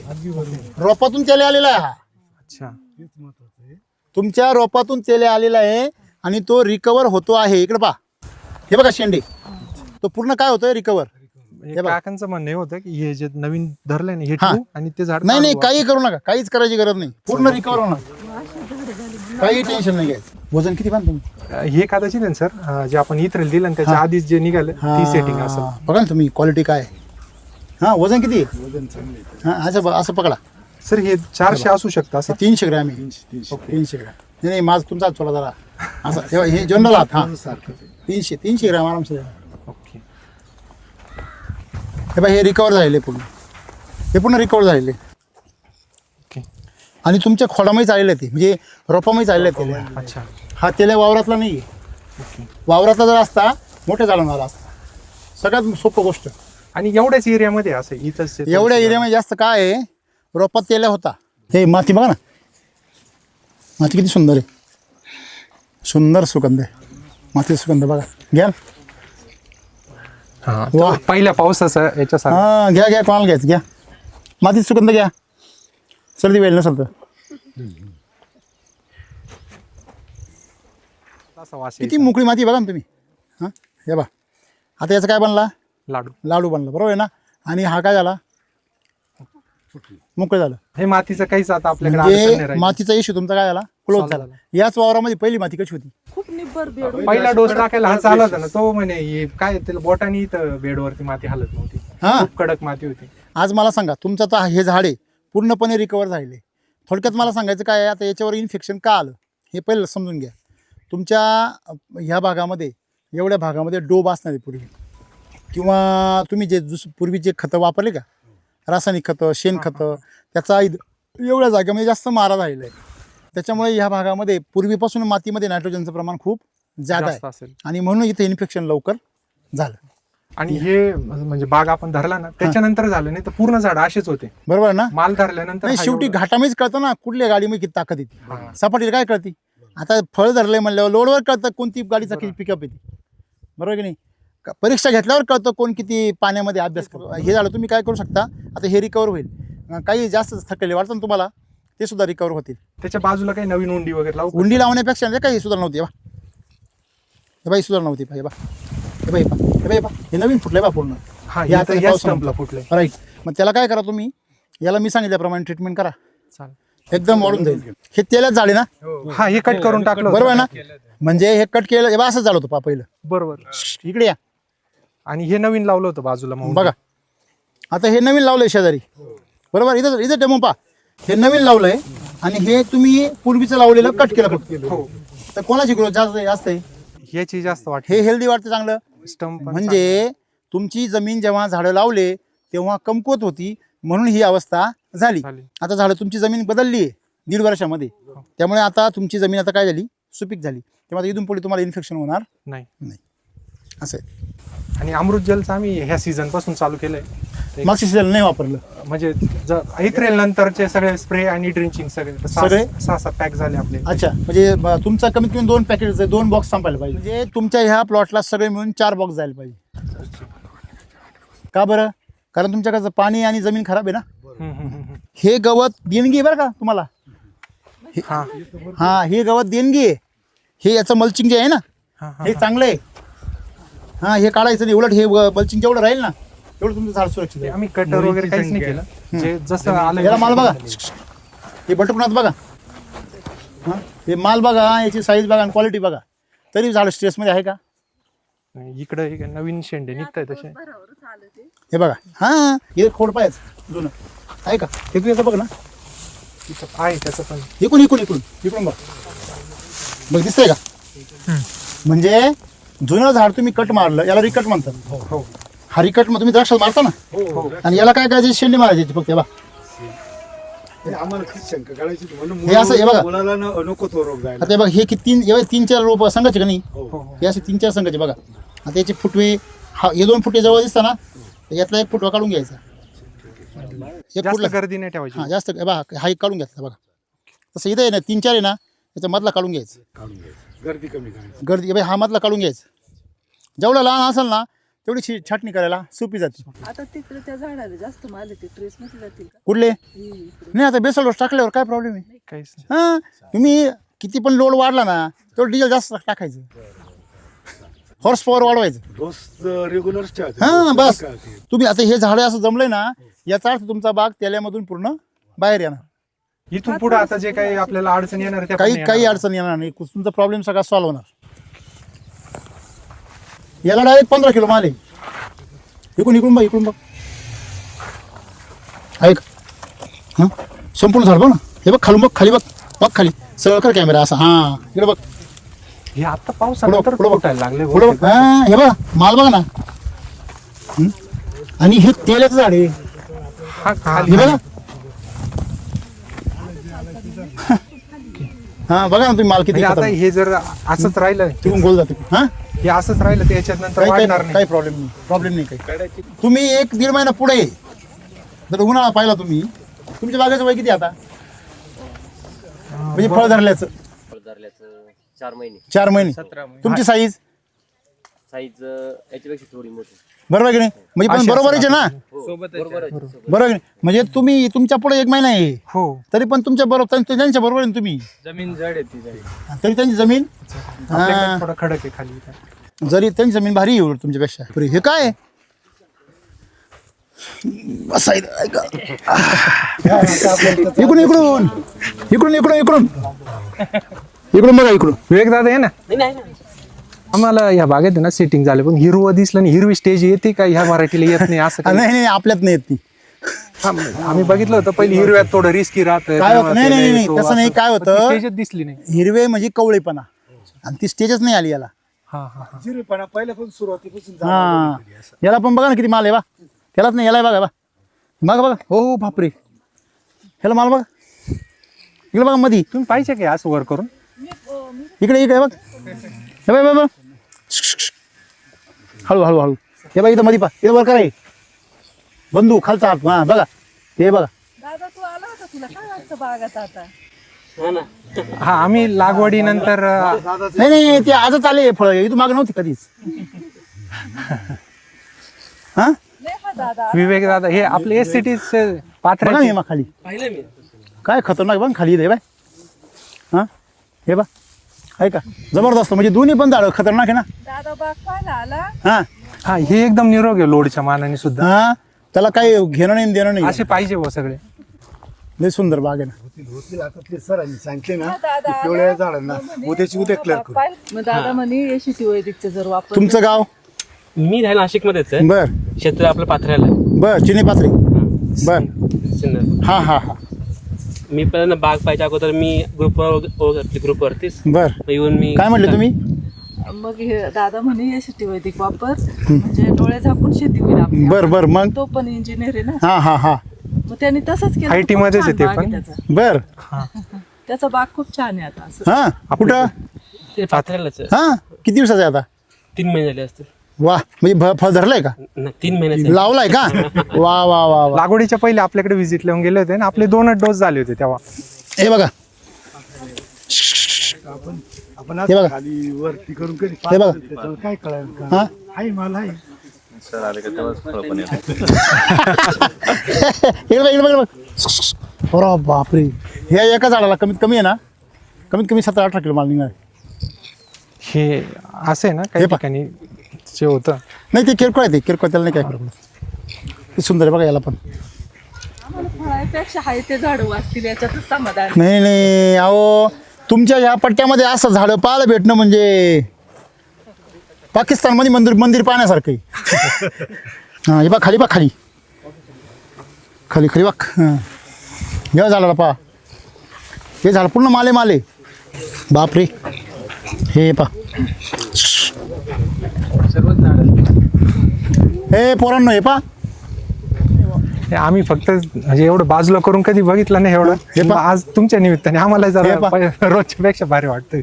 रोपातून तेल आलेला आहे. हा
अच्छा.
तुमच्या रोपातून तेल आलेला आहे आणि तो रिकवर होतो आहे. इकडे पहा, हे बघा शेंडे, तो पूर्ण काय होतोय, रिकवर.
हे काकांचं म्हणणं हे होतं की हे जे नवीन धरलंय ना, हे
हा.
ठेवू आणि ते झाड
नाही नाही,
काढू.
काही करू नका, काहीच करायची गरज नाही, पूर्ण रिकवर होणार, काही टेन्शन नाही घ्यायचं. वजन किती बांध तुम्ही,
हे कदाचित आहे सर, जे आपण इथं दिलं आणि त्याच्या आधीच जे निघालं ती सेटिंग असेल.
बघा ना तुम्ही क्वालिटी काय आहे. हा वजन किती आहे,
वजन चांगले.
हा असं पकडा,
सर हे 400 असू शकतं असं.
300 ग्रॅम आहे. 300 ग्रॅम. नाही नाही, माझं तुमचा चोला जरा असं हे जनरल आहात. हा 300 ग्रॅम आरामशीर.
ओके.
हे बघा, हे रिकवर झालेले पूर्ण, हे पूर्ण रिकवर झालेले.
ओके.
आणि तुमच्या खोडामध्ये चाललेलं आहे ते, म्हणजे रोपामध्ये चाललेलं आहे तेल्या.
अच्छा.
हा तेल्या वावरातला नाही आहे. वावरातला जर असता मोठ्या झाला मला असता. सगळ्यात सोपं गोष्ट.
आणि एवढ्याच एरियामध्ये असं इथंच ते
एवढ्या एरियामध्ये जास्त काय आहे, रोपात तेल्या होता. हे माती बघा ना, माती किती सुंदर आहे, सुंदर सुगंध आहे, माती सुगंध बघा. घ्या
हा, तो पहिल्या पावसाचा याच्यासारखं.
हा, घ्या कोणाला घ्यायचं, घ्या मातीत सुगंध घ्या, सर्दी वेळ नसेल तर.
असा वास
किती
यायचा.
मोकळी माती बघा ना तुम्ही. हां हे बघा, आता याचं काय बनला,
लाडू.
लाडू बनला, बरोबर आहे ना. आणि हा काय झाला, मोकळं झालं.
हे मातीचं काहीच आता आपल्याकडे अडचण नाही
म्हणजे
राहिली.
मातीचा इश्यू तुमचा काय झाला, क्लोज
Solve
झाला.
झाला.
याच वावरामध्ये पहिली माती कशी होती?
खूप निब्बर बेड
पहिला डोस टाकायला हा चालला होता ना, तो म्हणे हे काय त्याला बोटानी इथं बेडवरती माती हालत नव्हती,
हा,
खूप कडक माती होती.
आज मला सांगा, तुमचं तर हे झाड आहे पूर्णपणे रिकवर झाले. थोडक्यात मला सांगायचं काय आहे, आता याच्यावर इन्फेक्शन का आलं हे पहिलं समजून घ्या. तुमच्या ह्या भागामध्ये, एवढ्या भागामध्ये डोब असणारे पूर्वी, किंवा तुम्ही जे पूर्वी जे खतं वापरले का, रासायनिक खतं, शेणखतं, त्याचा एवढ्या जागेमध्ये जास्त मारा झालेला आहे. त्याच्यामुळे ह्या भागामध्ये पूर्वीपासून मातीमध्ये नायट्रोजनचं प्रमाण खूप जास्त
जास्त
आहे
असेल.
आणि म्हणून इथे इन्फेक्शन लवकर झालं.
आणि हे म्हणजे बाग आपण धरला ना त्याच्यानंतर झालं, नाही तर पूर्ण झाड असेच होते.
बरोबर ना?
माल धरल्यानंतर
नाही,
हा
शेवटी
एवढा-
घाटामध्येच कळतं ना कुठल्या गाडीमध्ये किती ताकद येते.
हा.
सपाटीला काय कळते? आता फळ धरलंय म्हणल्यावर लोडवर कळतं कोणती गाडीचा किती पिकअप येते. बरोबर की नाही? परीक्षा घेतल्यावर कळतं कोण किती पाण्यामध्ये अभ्यास करतो. हे झालं, तुम्ही काय करू शकता, आता हे रिकवर होईल. काही जास्त थकले वाटतं ना तुम्हाला, ते सुद्धा रिकवर होतील.
त्याच्या बाजूला काही नवीन उंडी वगैरे लावू.
उंडी लावण्यापेक्षा म्हणजे काही सुधारणा नव्हती. हे बाई सुधारणा नव्हती. हे बा, हे बाई पा, हे बाई पा, हे नवीन फुटलंय बा पूर्ण.
हा,
हे आता
या
पावसाळ्यात.
स्टंपला फुटले.
राईट. मग त्याला काय करा तुम्ही, याला मी सांगितल्याप्रमाणे ट्रीटमेंट करा,
चालेल.
एकदम वाढून जाईल. हे तेलात झाले ना,
हा, हे कट करून टाकलं होतं.
बरोबर आहे ना? म्हणजे हे कट केलं, हे बा असंच झालं होतं पा पहिलं.
बरोबर.
इकडे या
आणि हे नवीन लावलं होतं बाजूला मग.
बघा, आता हे नवीन लावलंय शेजारी. बरोबर, इथं इथं डेमो पा, हे नवीन लावलंय आणि हे तुम्ही पूर्वीचं लावलेलं कट केलं फक्त.
हो.
तर कोणाची ग्रोथ जास्त आहे?
याची जास्त वाटते.
हे हेल्दी वाटतं चांगलं.
स्टंप
म्हणजे तुमची जमीन जेव्हा झाडं लावले तेव्हा कमकुवत होती, म्हणून ही अवस्था झाली.
झाली.
आता झाडं, तुमची जमीन बदलली आहे 1.5 वर्षामध्ये. त्यामुळे आता तुमची जमीन आता काय झाली, सुपीक झाली. तेव्हा इथून पुढे तुम्हाला इन्फेक्शन होणार
नाही.
असं आहे.
आणि अमृत जलचं आम्ही ह्या सीझन पासून चालू केलंय.
मागच्या सीझन नाही वापरलं.
म्हणजे एप्रिल नंतरचे सगळे स्प्रे आणि ड्रिंचिंग सगळे
सगळे?
6 पॅक झाले आपले.
अच्छा, म्हणजे तुमचा कमीत कमी 2 पॅकेट, 2 बॉक्स संपायला पाहिजे. म्हणजे तुमच्या ह्या प्लॉटला सगळे मिळून 4 बॉक्स जायला पाहिजे. का बरं? कारण तुमच्याकडचं पाणी आणि जमीन खराब आहे ना. हे गवत देणगी आहे बरं का तुम्हाला.
हा.
हा, हे गवत देणगी आहे. हे याचं मल्चिंग जे आहे ना,
हा, हा,
हे चांगलं आहे. हा, हे काढायचं नाही. उलट हे मल्चिंग जेवढं राहील ना तेवढं तुमचं झाड सुरक्षित आहे.
आम्ही कटर वगैरे काहीच नाही केलं. जे जसं आलं
याला माल बघा, हे बटकुनात बघा. हा, हे माल बघा, याची साईज बघा आणि क्वालिटी बघा, तरी झाड स्ट्रेसमध्ये आहे का?
इकडे नवीन शेंडे निघताय तसे.
भरावरच आलं ते.
हे बघा, हा, हे खोड पाहायचं जुनं आहे का? हे तू याचं बघ ना,
इथं आहे त्याचं पण.
इकडून इकडून इकडून इकडून बघ, बघ दिसतंय का? म्हणजे जुनं झाड तुम्ही कट मारलं, याला रिकट म्हणतात.
हो.
हा रिकट मग तुम्ही द्राक्षात मारता ना,
हो.
आणि याला काय करायचं, शेंडी मारायची फक्त. हे बा,
हे आम्हाला तीच शंका काढायची होती. म्हणून
हे असं, हे बघा.
मुलाला नको तो रोग जायला.
आता हे बघ, हे किती 3-4 रोप संघाचे का नाही?
हो.
हे असे 3-4 संघाचे बघा. आता याचे फुटवे, हा, हे 2 फुटे जवळ दिसता ना, तर यातला 1 फुटवा काढून घ्यायचा. एक
जास्त
फुटला,
गर्दी नाही ठेवायची.
हा, जास्त बघा, हा एक काढून घ्यायचा बघा. तसं इथं आहे ना 3-4 आहे ना, त्याचा मधला काढून घ्यायचं.
काढून घ्यायचं, गर्दी कमी करायची.
गर्दी बाई, हा मधला काढून घ्यायचा. जेवढा लहान असेल ना तेवढी छाटणी करायला सोपी जाते.
आता तिकडे त्या झाडाला जास्त माल येते, ट्रेस मध्ये जातील का?
कुठले
इकडे.
नाही, आता बेसल डोस टाकल्यावर काय प्रॉब्लेम आहे?
काहीच नाही.
हा, तुम्ही किती पण लोड वाढला ना तेवढं डिझेल जास्त टाकायचं, हॉर्स पॉवर वाढवायचं.
डोस रेग्युलर
हा, बस. तुम्ही आता हे झाडं असं जमलंय ना, याचा अर्थ तुमचा बाग तेल्यामधून पूर्ण बाहेर येणार.
इथून पुढे आता जे काही आपल्याला अडचण येणार त्या पण
काही
येणार.
अडचण येणार नाही. तुमचा प्रॉब्लेम सगळा सॉल्व्ह होणार. याला डायरेक्ट 15 किलो माल आहे. इकडून बघ, इकडून बघ, ऐक. हां, संपूर्ण झाड बघ ना. हे बघ खालून बघ, खाली बघ, बघ खाली सगळं कर कॅमेरा असा. हां, इकडे बघ,
हे आता पावसानंतर
पुढं बघ,
फुटायला लागले.
पुढे बघ. हां, हे बघ माल बघा ना. आणि हे तेलाचं झाड आहे.
हा, खाली.
हे बघा. हां, बघा ना तुम्ही माल किती
म्हणजे आता
खतरनाक.
हे जर असंच राहिलं,
तिकडून गोल जाते. हां,
हे असंच राहिलं तर याच्यात नंतर वाढणार नाही.
काही प्रॉब्लेम नाही. प्रॉब्लेम नाही काही. तुम्ही 1-1.5 महिना पुढे जर उन्हाळा पाहिला तुम्ही, तुमच्या बागेचं वय किती आता? म्हणजे फळ धरल्याचं
4 महिने
4 महिने.
17 महिने.
तुमची साईज
साईज याच्यापेक्षा थोडी मोठी.
बरोबर आहे की नाही? म्हणजे पण बरोबरच आहे ना,
सोबतच
बरोबर आहे.
बरोबर आहे की नाही? म्हणजे तुम्ही तुमच्या पुढे 1 महिना आहे,
हो.
तरी पण तुमच्या बरोबर त्यांच्या बरोबर आहे ना तुम्ही,
जमीन जड आहे ती जाईल.
तरी त्यांची जमीन
आपल्याकडे थोडं खडक आहे खाली.
जरी त्यांची जमीन भारी येऊ तुमच्यापेक्षा. हे काय आहे? बसायचं ऐका. इकडून इकडून इकडून इकडून इकडून इकडून बघा इकडून.
विवेक दादा आहे ना, आम्हाला ह्या बागेत आहे ना सेटिंग झालं, पण हिरवं दिसलं आणि हिरवी स्टेज येते का ह्या व्हरायटीला येत नाही असं काही?
नाही नाही आपल्यात नाही येत ती.
आम्ही बघितलं होतं पहिली हिरव्यात थोडं रिस्की राहतं.
काय होतं नाही नाही नाही तसं नाही. काय होतं
स्टेजच दिसली नाही.
हिरवे म्हणजे कवळेपणा आणि ती स्टेजच नाही आली याला.
हा हा हा.
जिरेपणा पहिल्यापासून सुरुवातीपासून
हा याला पण बघा ना किती माल आहे बा. त्यालाच नाही याला बघा बा. बघा बघा हो बापरे. ह्याला माल बघा इकडे बघा मधी.
तुम्ही पाहिजे काय असं वर करून?
इकडे इकडे बघ हे बघ बघ. हळू हळू हळू. हे बघा इथं मधी पा इथं वर करा हे. बंधू खालचा हात हा बघा हे बघा.
दादा तू आला होता, तुला काय वाटतं बागात आता?
हा आम्ही लागवडीनंतर
नाही नाही ते आजच आले फळ. इथं माग नव्हती कधीच. हा
नाही हा दादा
विवेक दादा हे आपले एससीटी पात्र
बघा ना खाली काय खतरनाक बघ खाली आहे बाय. हा हे बा आहे का जबरदस्त. म्हणजे दोन्ही पण झाडं खतरनाक आहे ना.
दादा बाग पाहायला आला.
हा
हा हे एकदम निरोग आहे लोडच्या मानाने सुद्धा.
हा त्याला काही घेणं नाही देणं नाही.
असे पाहिजे व सगळे.
लय सुंदर बाग आहे ना.
होतील आता ते सरांनी सांगितले ना
दादा
की पिवळ्या झाडांना उद्याची उद्या क्लिअर करू.
मग दादा म्हणे एसीटी वैदिकचं जर वापर
तुमचं गाव
मी राहायला नाशिकमध्येच आहे.
बर
क्षेत्र आपलं पाथऱ्याला आहे.
बर चिनी पात्रे बर
सिन्नर.
हा हा हा
मी पहिल्यांदा बाग पाहिजे अगोदर मी ग्रुपवरतीच
बर
येऊन मी
काय म्हटले तुम्ही.
मग हे दादा म्हणे एसीटी वैदिक वापर म्हणजे डोळे झाकून शेती होईल आपली.
बर बर मग
तो पण इंजिनियर आहे ना,
हा हा हा
मग त्यांनी तसंच केलं.
IT
खूप
मध्येच
छान
आहे ते
बाग आहे
पण.
त्याचा.
बर
त्याचा बाग खूप छान आहे आता असं.
हा कुठं
ते पाथऱ्यालाच आहे.
हा किती दिवसाचं आहे आता.
3 महिने झाले असतील.
वा म्हणजे फळ धरलंय का
3 महिन्याचे
लावलाय का. वा वा वा वा.
लागवडीच्या पहिले आपल्याकडे व्हिजिट लावून गेले होते ना, आपले 2 डोस झाले होते तेव्हा.
हे बघा
आपण
हे बघा.
आज खाली वरती करून कधी
हे बघा.
त्याच्यावर काय कळायला का
हा
आहे माल आहे.
इकडे बघ अरे बापरे. हे एका झाडाला कमीत कमी आहे ना कमीत कमी 17-18 किलो माल निघाला.
हे असं आहे ना काही
हे पहा.
ठिकाणी जे होतं
नाही ते किरकोळ आहे. ते किरकोळ त्याला नाही काय फरक पडत. ते सुंदर आहे बघा याला पण.
आम्हाला फळापेक्षा आहे ते झाडं वाचतील याच्यातच समाधान.
नाही नाही अहो तुमच्या या पट्ट्यामध्ये असं झाडं पाहायला भेटणं म्हणजे पाकिस्तानमध्ये मंदिर पाहण्यासारखं आहे. हां हे बा खाली बा खाली खाली खाली बा हां हे झालं पा. हे झालं पूर्ण माले बापरे. हे पा हे पोरांनो हे पा.
हे आम्ही फक्त म्हणजे एवढं बाजूला करून कधी बघितलं नाही
हे
एवढं.
पहा.
आज तुमच्या निमित्ताने आम्हाला
हे
जरा
पहा.
रोजच्या पेक्षा भारी वाटतंय.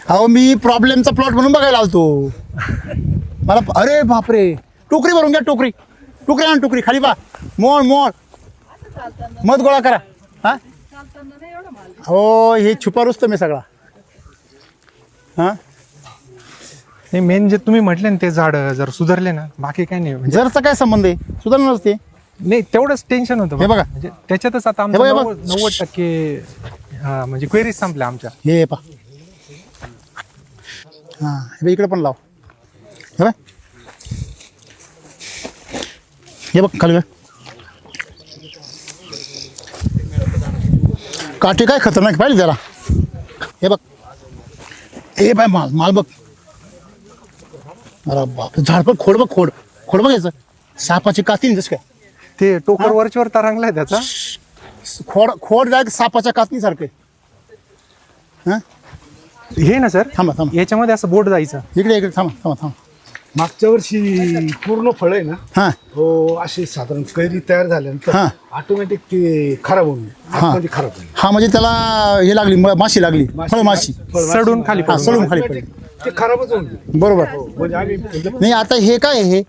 अहो मी प्रॉब्लेमचा प्लॉट म्हणून बघायला आलतो. मला अरे बापरे टोकरी भरून घ्या. टोकरी आण टोकरी खाली बा. मोड मध गोळा करा. हा हो हे छुपा रुस्तम आहे सगळा. हा
हे मेन जे तुम्ही म्हटले ना ते झाड जर सुधारले ना बाकी काही नाही म्हणजे
जरचा काय संबंध आहे सुधारणारच ते.
नाही तेवढंच टेन्शन होतं.
हे बघा.
म्हणजे त्याच्यातच आता
हे बघा, हे
आमचं 90% म्हणजे क्वेरीज संपल्या आमच्या.
हे पा हां हे बघ इकडे पण लाव. हे बघ हे बघ खाली बघ. काठी काय खतरनाक पाहिजे जरा. हे बघ हे बाय माल बघ. अरे बाप झाड पण खोड बघ याचं. सापाची कातणी जसं काय
ते टोकर वरच्यावर तरंगलाय त्याचा.
खोड जाय सापाच्या कातणीसारखं आहे. हां
हे ना सर
थांबा
याच्यामध्ये असं बोट जायचं.
इकडे थांबा.
मागच्या वर्षी पूर्ण फळ आहे ना
हां
हो असे साधारण कैरी तयार झाल्यानंतर
हां.
ऑटोमॅटिक ते खराब होऊन आतमध्ये खराब झाले.
हा म्हणजे त्याला हे लागली माशी लागली फळमाशी.
सडून खाली
हा सडून खाली पडली.
ते खराबच होऊन गेले.
बरोबर.
म्हणजे आम्ही
नाही आता हे काय आहे हे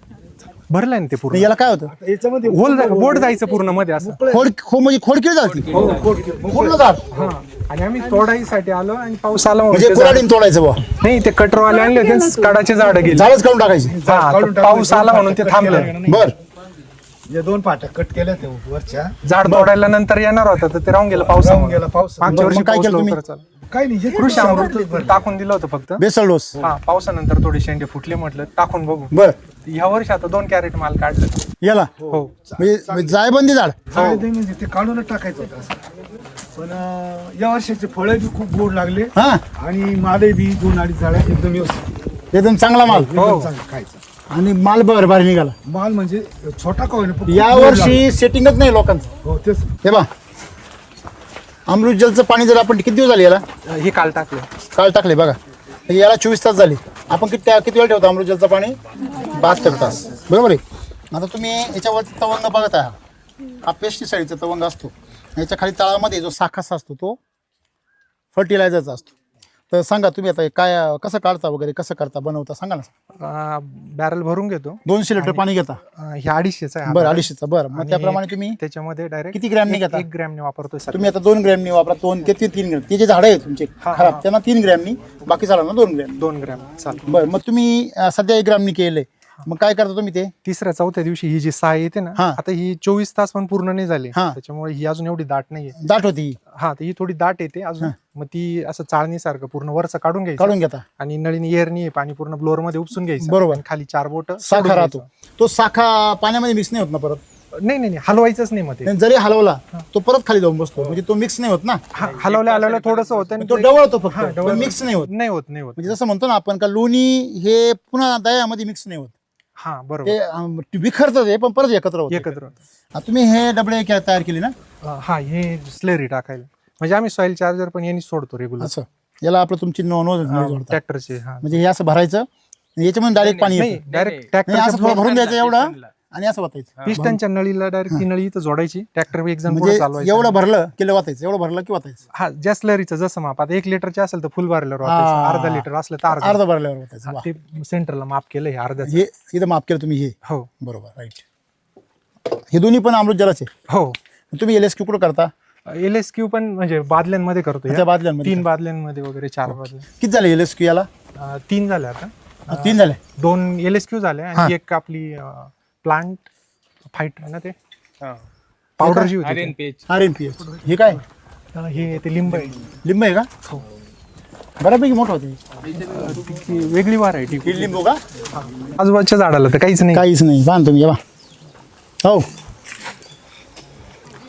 भरलंय ना ते पूर्ण.
याला काय होतं
याच्यामध्ये
बोट जायचं पूर्ण मध्ये असं.
म्हणजे खोडकीळ झाली पूर्ण झाड.
हा आणि आम्ही तोडाईसाठी आलो आणि पाऊस आला
म्हणजे
म्हणून ते
कुऱ्हाडीने तोडायचं बुवा.
झाड- नाही ते कटरवाले आणले होते काडाचे झाड गेले.
झाडच काढून टाकायची.
हा, तर पाऊस आला म्हणून ते थांबलं.
बर
जे 2 पाट्या कट केल्या ते वरच्या
झाड तोडायला नंतर येणार होता तर ते राहून गेलं
राहून
पावसामुळे.
गेला पाऊस.
मागच्या वर्षी
मग काय
पाऊस
केलं तुम्ही?
लवकर चालू.
काही नाही हे
कृषी अमृत टाकून दिलं होतं फक्त.
Basal dose.
हा पावसानंतर थोडे शेंडे फुटले म्हटलं टाकून बघू.
बर
ह्या वर्षी आता 2 कॅरेट माल काढलं.
याला
हो
म्हणजे जायबंदी झाड
चालेल म्हणजे ते काढूनच टाकायचं होतं असं. पण या वर्षाचे फळं बी खूप गोड लागले
हा
आणि मालही बी 2-2.5 झाडं एकदम व्यवस्थित
एकदम चांगला माल
एकदम चांगलं खायचं.
आणि माल बरं भारी निघाला.
माल म्हणजे छोटा का होईना, पण खूप
या
गोड
वर्षी सेटिंगच नाही लोकांचं.
लागला. हो तेच
हे बा अमृत जलचं पाणी जर आपण किती दिवस झाले याला
हे काल टाकलं.
काल टाकले बघा याला 24 तास झाले. आपण किती वेळ ठेवतो अमृत जलचं पाणी 72 तास बरोबर आहे. आता तुम्ही याच्यावरती तवंग बघत आहे हा पेस्टिसाईडचा तवंग असतो. याच्या खाली तळामध्ये जो साखासा असतो तो फर्टिलायझरचा असतो. तर सांगा तुम्ही आता काय कसं काढता वगैरे कसं करता बनवता सांगा ना.
बॅरल भरून घेतो.
200 लिटर पाणी घेता
हे 250 आहे.
बरं 250चा बरं मग त्याप्रमाणे तुम्ही
त्याच्यामध्ये डायरेक्ट
किती ग्रॅमनी घेता
1 ग्रॅमने वापरतोय सर.
तुम्ही आता 2 ग्रॅमनी वापरा 2 ते 3 ग्रॅम ते जे झाडं आहेत तुमचे खराब त्यांना 3 ग्रॅमनी बाकी झाडांना 2 ग्रॅम
2 ग्रॅम चालेल.
बरं मग तुम्ही सध्या 1 ग्रॅमनी केले मग काय करता तुम्ही ते
3ऱ्या-4थ्या दिवशी ही जी साय येते ना
हा.
आता ही 24 तास पण पूर्ण नाही झाली
हा.
त्याच्यामुळे ही अजून एवढी दाट नाहीये.
दाट होती
हा तर ही थोडी दाट येते अजून. मग ती असं चाळणीसारखं पूर्ण वरचं काढून घ्यायचं
काढून घेता
आणि नळीने एअरनी पाणी पूर्ण ब्लोअर मध्ये उपसून घ्यायचं.
बरोबर.
आणि खाली 4 बोट
साखा राहतो तो साखा पाण्यामध्ये मिक्स नाही होत ना परत
नाही हलवायचंच नाही मग ते.
आणि जरी हलवला तो परत खाली जाऊन बसतो म्हणजे तो मिक्स नाही होत ना.
हलवल्या थोडंसं होतं आणि
तो डवळतो फक्त
हा, डवळतो.
मिक्स नाही होत.
नाही होत
म्हणजे जसं म्हणतो ना आपण का लोणी हे पुन्हा दह्यामध्ये मिक्स नाही होत.
हा बरोबर
ते विखरतं ते पण परत एकत्र होत.
एकत्र.
तुम्ही हे डबळे तयार केले ना
हा हे स्लेरी टाकायला म्हणजे आम्ही सॉइल चार्जर पण यांनी सोडतो रेग्युलर.
असं याला आपलं तुमची नोंद
ट्रॅक्टरचे. हा
म्हणजे हे असं भरायचं आणि याच्यामध्ये डायरेक्ट पाणी
नाही
येतं.
डायरेक्ट
नाही, असं थोडं
ट्रॅक्टर
भरून द्यायचं एवढं आणि असं वाटायचं
पिस्टनच्या नळीला डायरेक्ट ती नळी इथं जोडायची. ट्रॅक्टर एक जण पुढे
म्हणजे
चालवायचं.
एवढं भरलं की वाटायचं एवढं भरलं की वाटायचं.
हा ज्या स्लरीचं जसं माप आता 1 लिटरचे असेल तर फुल भरल्यावर वाटायचं.
हा.
अर्धा लिटर असलं तर अर्धा.
अर्ध भरल्यावर वाटायचं वा.
ते सेंटरला माप केलं हे अर्ध्याचं.
हे इथं माफ केलं तुम्ही हे
हो
बरोबर राईट. हे दोन्ही पण अमृत जलाचे
हो.
तुम्ही LSQ कुठं करता
LSQ पण म्हणजे बादल्यांमध्ये करतो
त्या
या.
बादल्यांमध्ये
3 बादल्यांमध्ये वगैरे 4 बादल्या.
किती झाले LSQ याला
3 झाले आता.
3 झाले
2 LSQ झाले
हा.
आणि एक आपली प्लांट फाईट आहे ना ते पावडर जी होती
RNPH.
RNPH हे काय
हे ते लिंब आहे.
लिंब आहे का
हो.
बऱ्यापैकी मोठं होते
ती वेगळी व्हरायटी.
ही लिंबू का
आजूबाजूच्या झाडाला तर काहीच नाही.
काहीच नाही बांध तुम्ही बा हो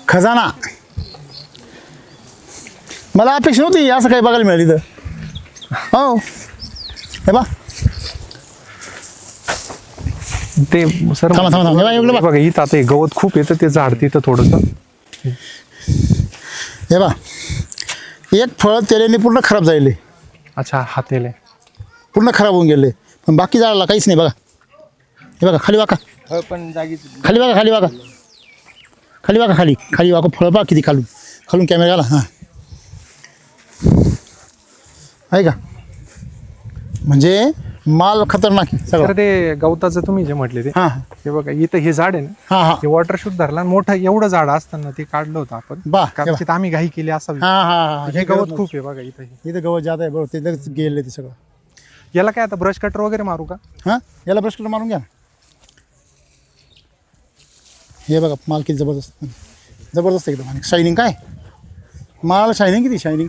खजाना मला अपेक्षा नव्हती असं काही बघायला मिळाली तर हो हे बा
ते सर
थांबा, हे बघा, एवढं बघा.
बघा इथं आता हे गवत खूप येतं ते झाड तिथं थोडंसं.
हे बा एक फळ तेलाने पूर्ण खराब झाले
अच्छा हातेले
पूर्ण खराब होऊन गेले पण बाकी झाडाला काहीच नाही बघा. हे बघा खाली वाका
पण जागीच
खाली वाका खाली वाका फळ बघा किती खालून कॅमेरा आला हां आहे का म्हणजे माल खतरनाक आहे
तर
सगळं.
ते गवताचं तुम्ही जे म्हटले ते
हां
हे बघा इथं हे झाड आहे ना
हां हां
हे वॉटर शूट धरला आणि मोठं एवढं झाड असताना ते काढलं होतं आपण.
बा
कदाचित आम्ही घाई केली असावी.
हां हां
हे गवत खूप आहे बघा इथं हे.
इथं गवत जात आहे बरोबर ते लगेच गेले ते सगळं.
याला काय आता ब्रश कटर वगैरे मारू का.
हां याला ब्रश कटर मारून घ्या हे बघा माल किती जबरदस्त एकदम आणि शायनिंग काय माल शायनिंग किती शायनिंग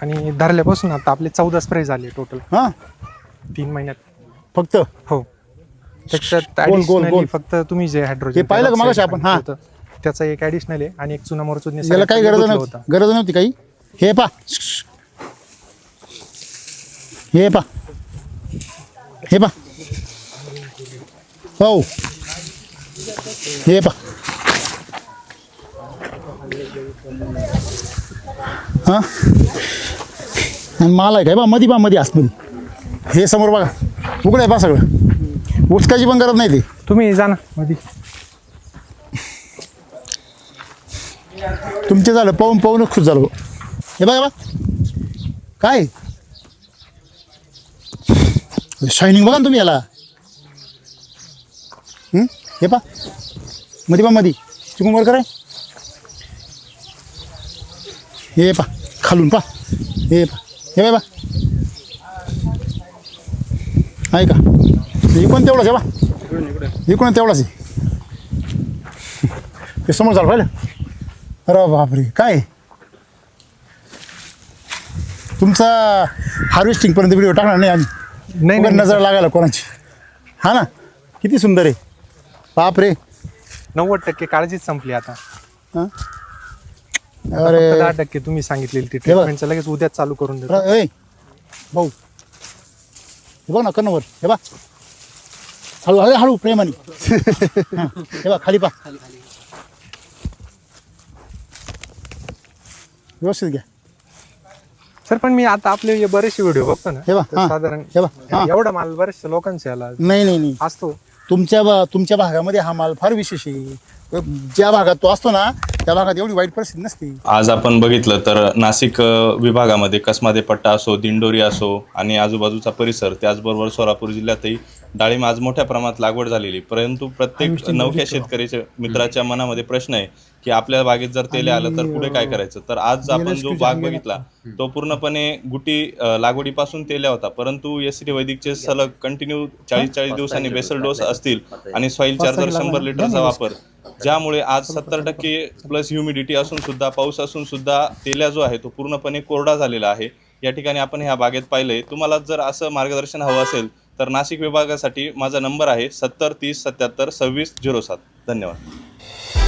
आणि धरल्यापासून आता आपले 14 स्प्रे झाले टोटल
हां
3 महिन्यात
फक्त
हो. त्याच्यात
गोल, गोल.
additionally फक्त तुम्ही जे हायड्रोजन
हे पाहिलं का मगाशी आपण? हां.
त्याचा एक ऍडिशनल आहे आणि एक चुना मोरचूदने
याला काही गरज नव्हती काही हे पा हो हे पा हां आणि माल आहे काय बा मध्ये आतमध्ये हे समोर बघा उघडं आहे पा सगळं उचकायची पण गरज नाही ते.
तुम्ही जा ना मध्ये.
तुमचे झालं पाहून खुश झालो. हे बघा काय शायनिंग बघा ना तुम्ही याला हे पा मध्ये चिकून वर कराय हे पा खालून पा हे बा आहे का इकडून तेवढाच आहे बा इकडून तेवढाच आहे ते समोर झालं पाहिलं. अरे बापरे काय तुमचा हार्वेस्टिंगपर्यंत व्हिडिओ टाकणार नाही आम्ही
नाही,
उगाच
नाही.
नजर लागायला कोणाची. हा ना, किती सुंदर आहे. बाप रे.
90% काळजीच संपली आता.
हा?
आता
अरे
फक्त 10% तुम्ही सांगितलेली ती ट्रीटमेंटचं लगेच उद्याच चालू करून देतो.
ए भाऊ, हे बघ ना कन्नवर, हे बघ हळू हळू हळू प्रेमाने. हा, हे बघ खाली पा, व्यवस्थित घ्या.
सर पण मी आता आपले हे बरेचसे व्हिडिओ बघतो ना,
हे बघ,
तर
हा.
साधारण
हे बघ, हा.
एवढा माल बरेचशा लोकांचा याला
नाही नाही नाही,
असतो.
तुमच्या भागामध्ये हा माल फार विशेष आहे. ज्या भागात तो असतो ना त्या भागात एवढी वाईट परिस्थिती नसते.
आज आपण बघितलं तर नाशिक विभागामध्ये कसमादे पट्टा असो, दिंडोरी असो आणि आजूबाजूचा परिसर, त्याचबरोबर सोलापूर जिल्ह्यातही डाळिंब आज मोठ्या प्रमाणात लागवड झालेली. परंतु प्रत्येक नवख्या शेतकऱ्याच्या मित्राच्या मनामध्ये प्रश्न आहे की आपल्या बागेत जर तेल आलं तर पुढे काय करायचं. तर आज आपण जो बाग बघितला तो पूर्णपणे गुटी लागवडीपासून तेल्या होता, परंतु एसटी वैदिकचे सलग कंटिन्यू 40 दिवसांनी बेसल डोस असतील आणि सॉइल चार्जर 100 लिटरचा वापर, ज्यामुळे आज 70% प्लस ह्युमिडिटी असून सुद्धा, पाऊस असून सुद्धा तेल्या जो आहे तो पूर्णपणे कोरडा झालेला आहे. या ठिकाणी आपण ह्या बागेत पाहिलंय. तुम्हाला जर असं मार्गदर्शन हवं असेल तर नाशिक विभागासाठी माझा नंबर आहे 70 30 77 26 07. धन्यवाद.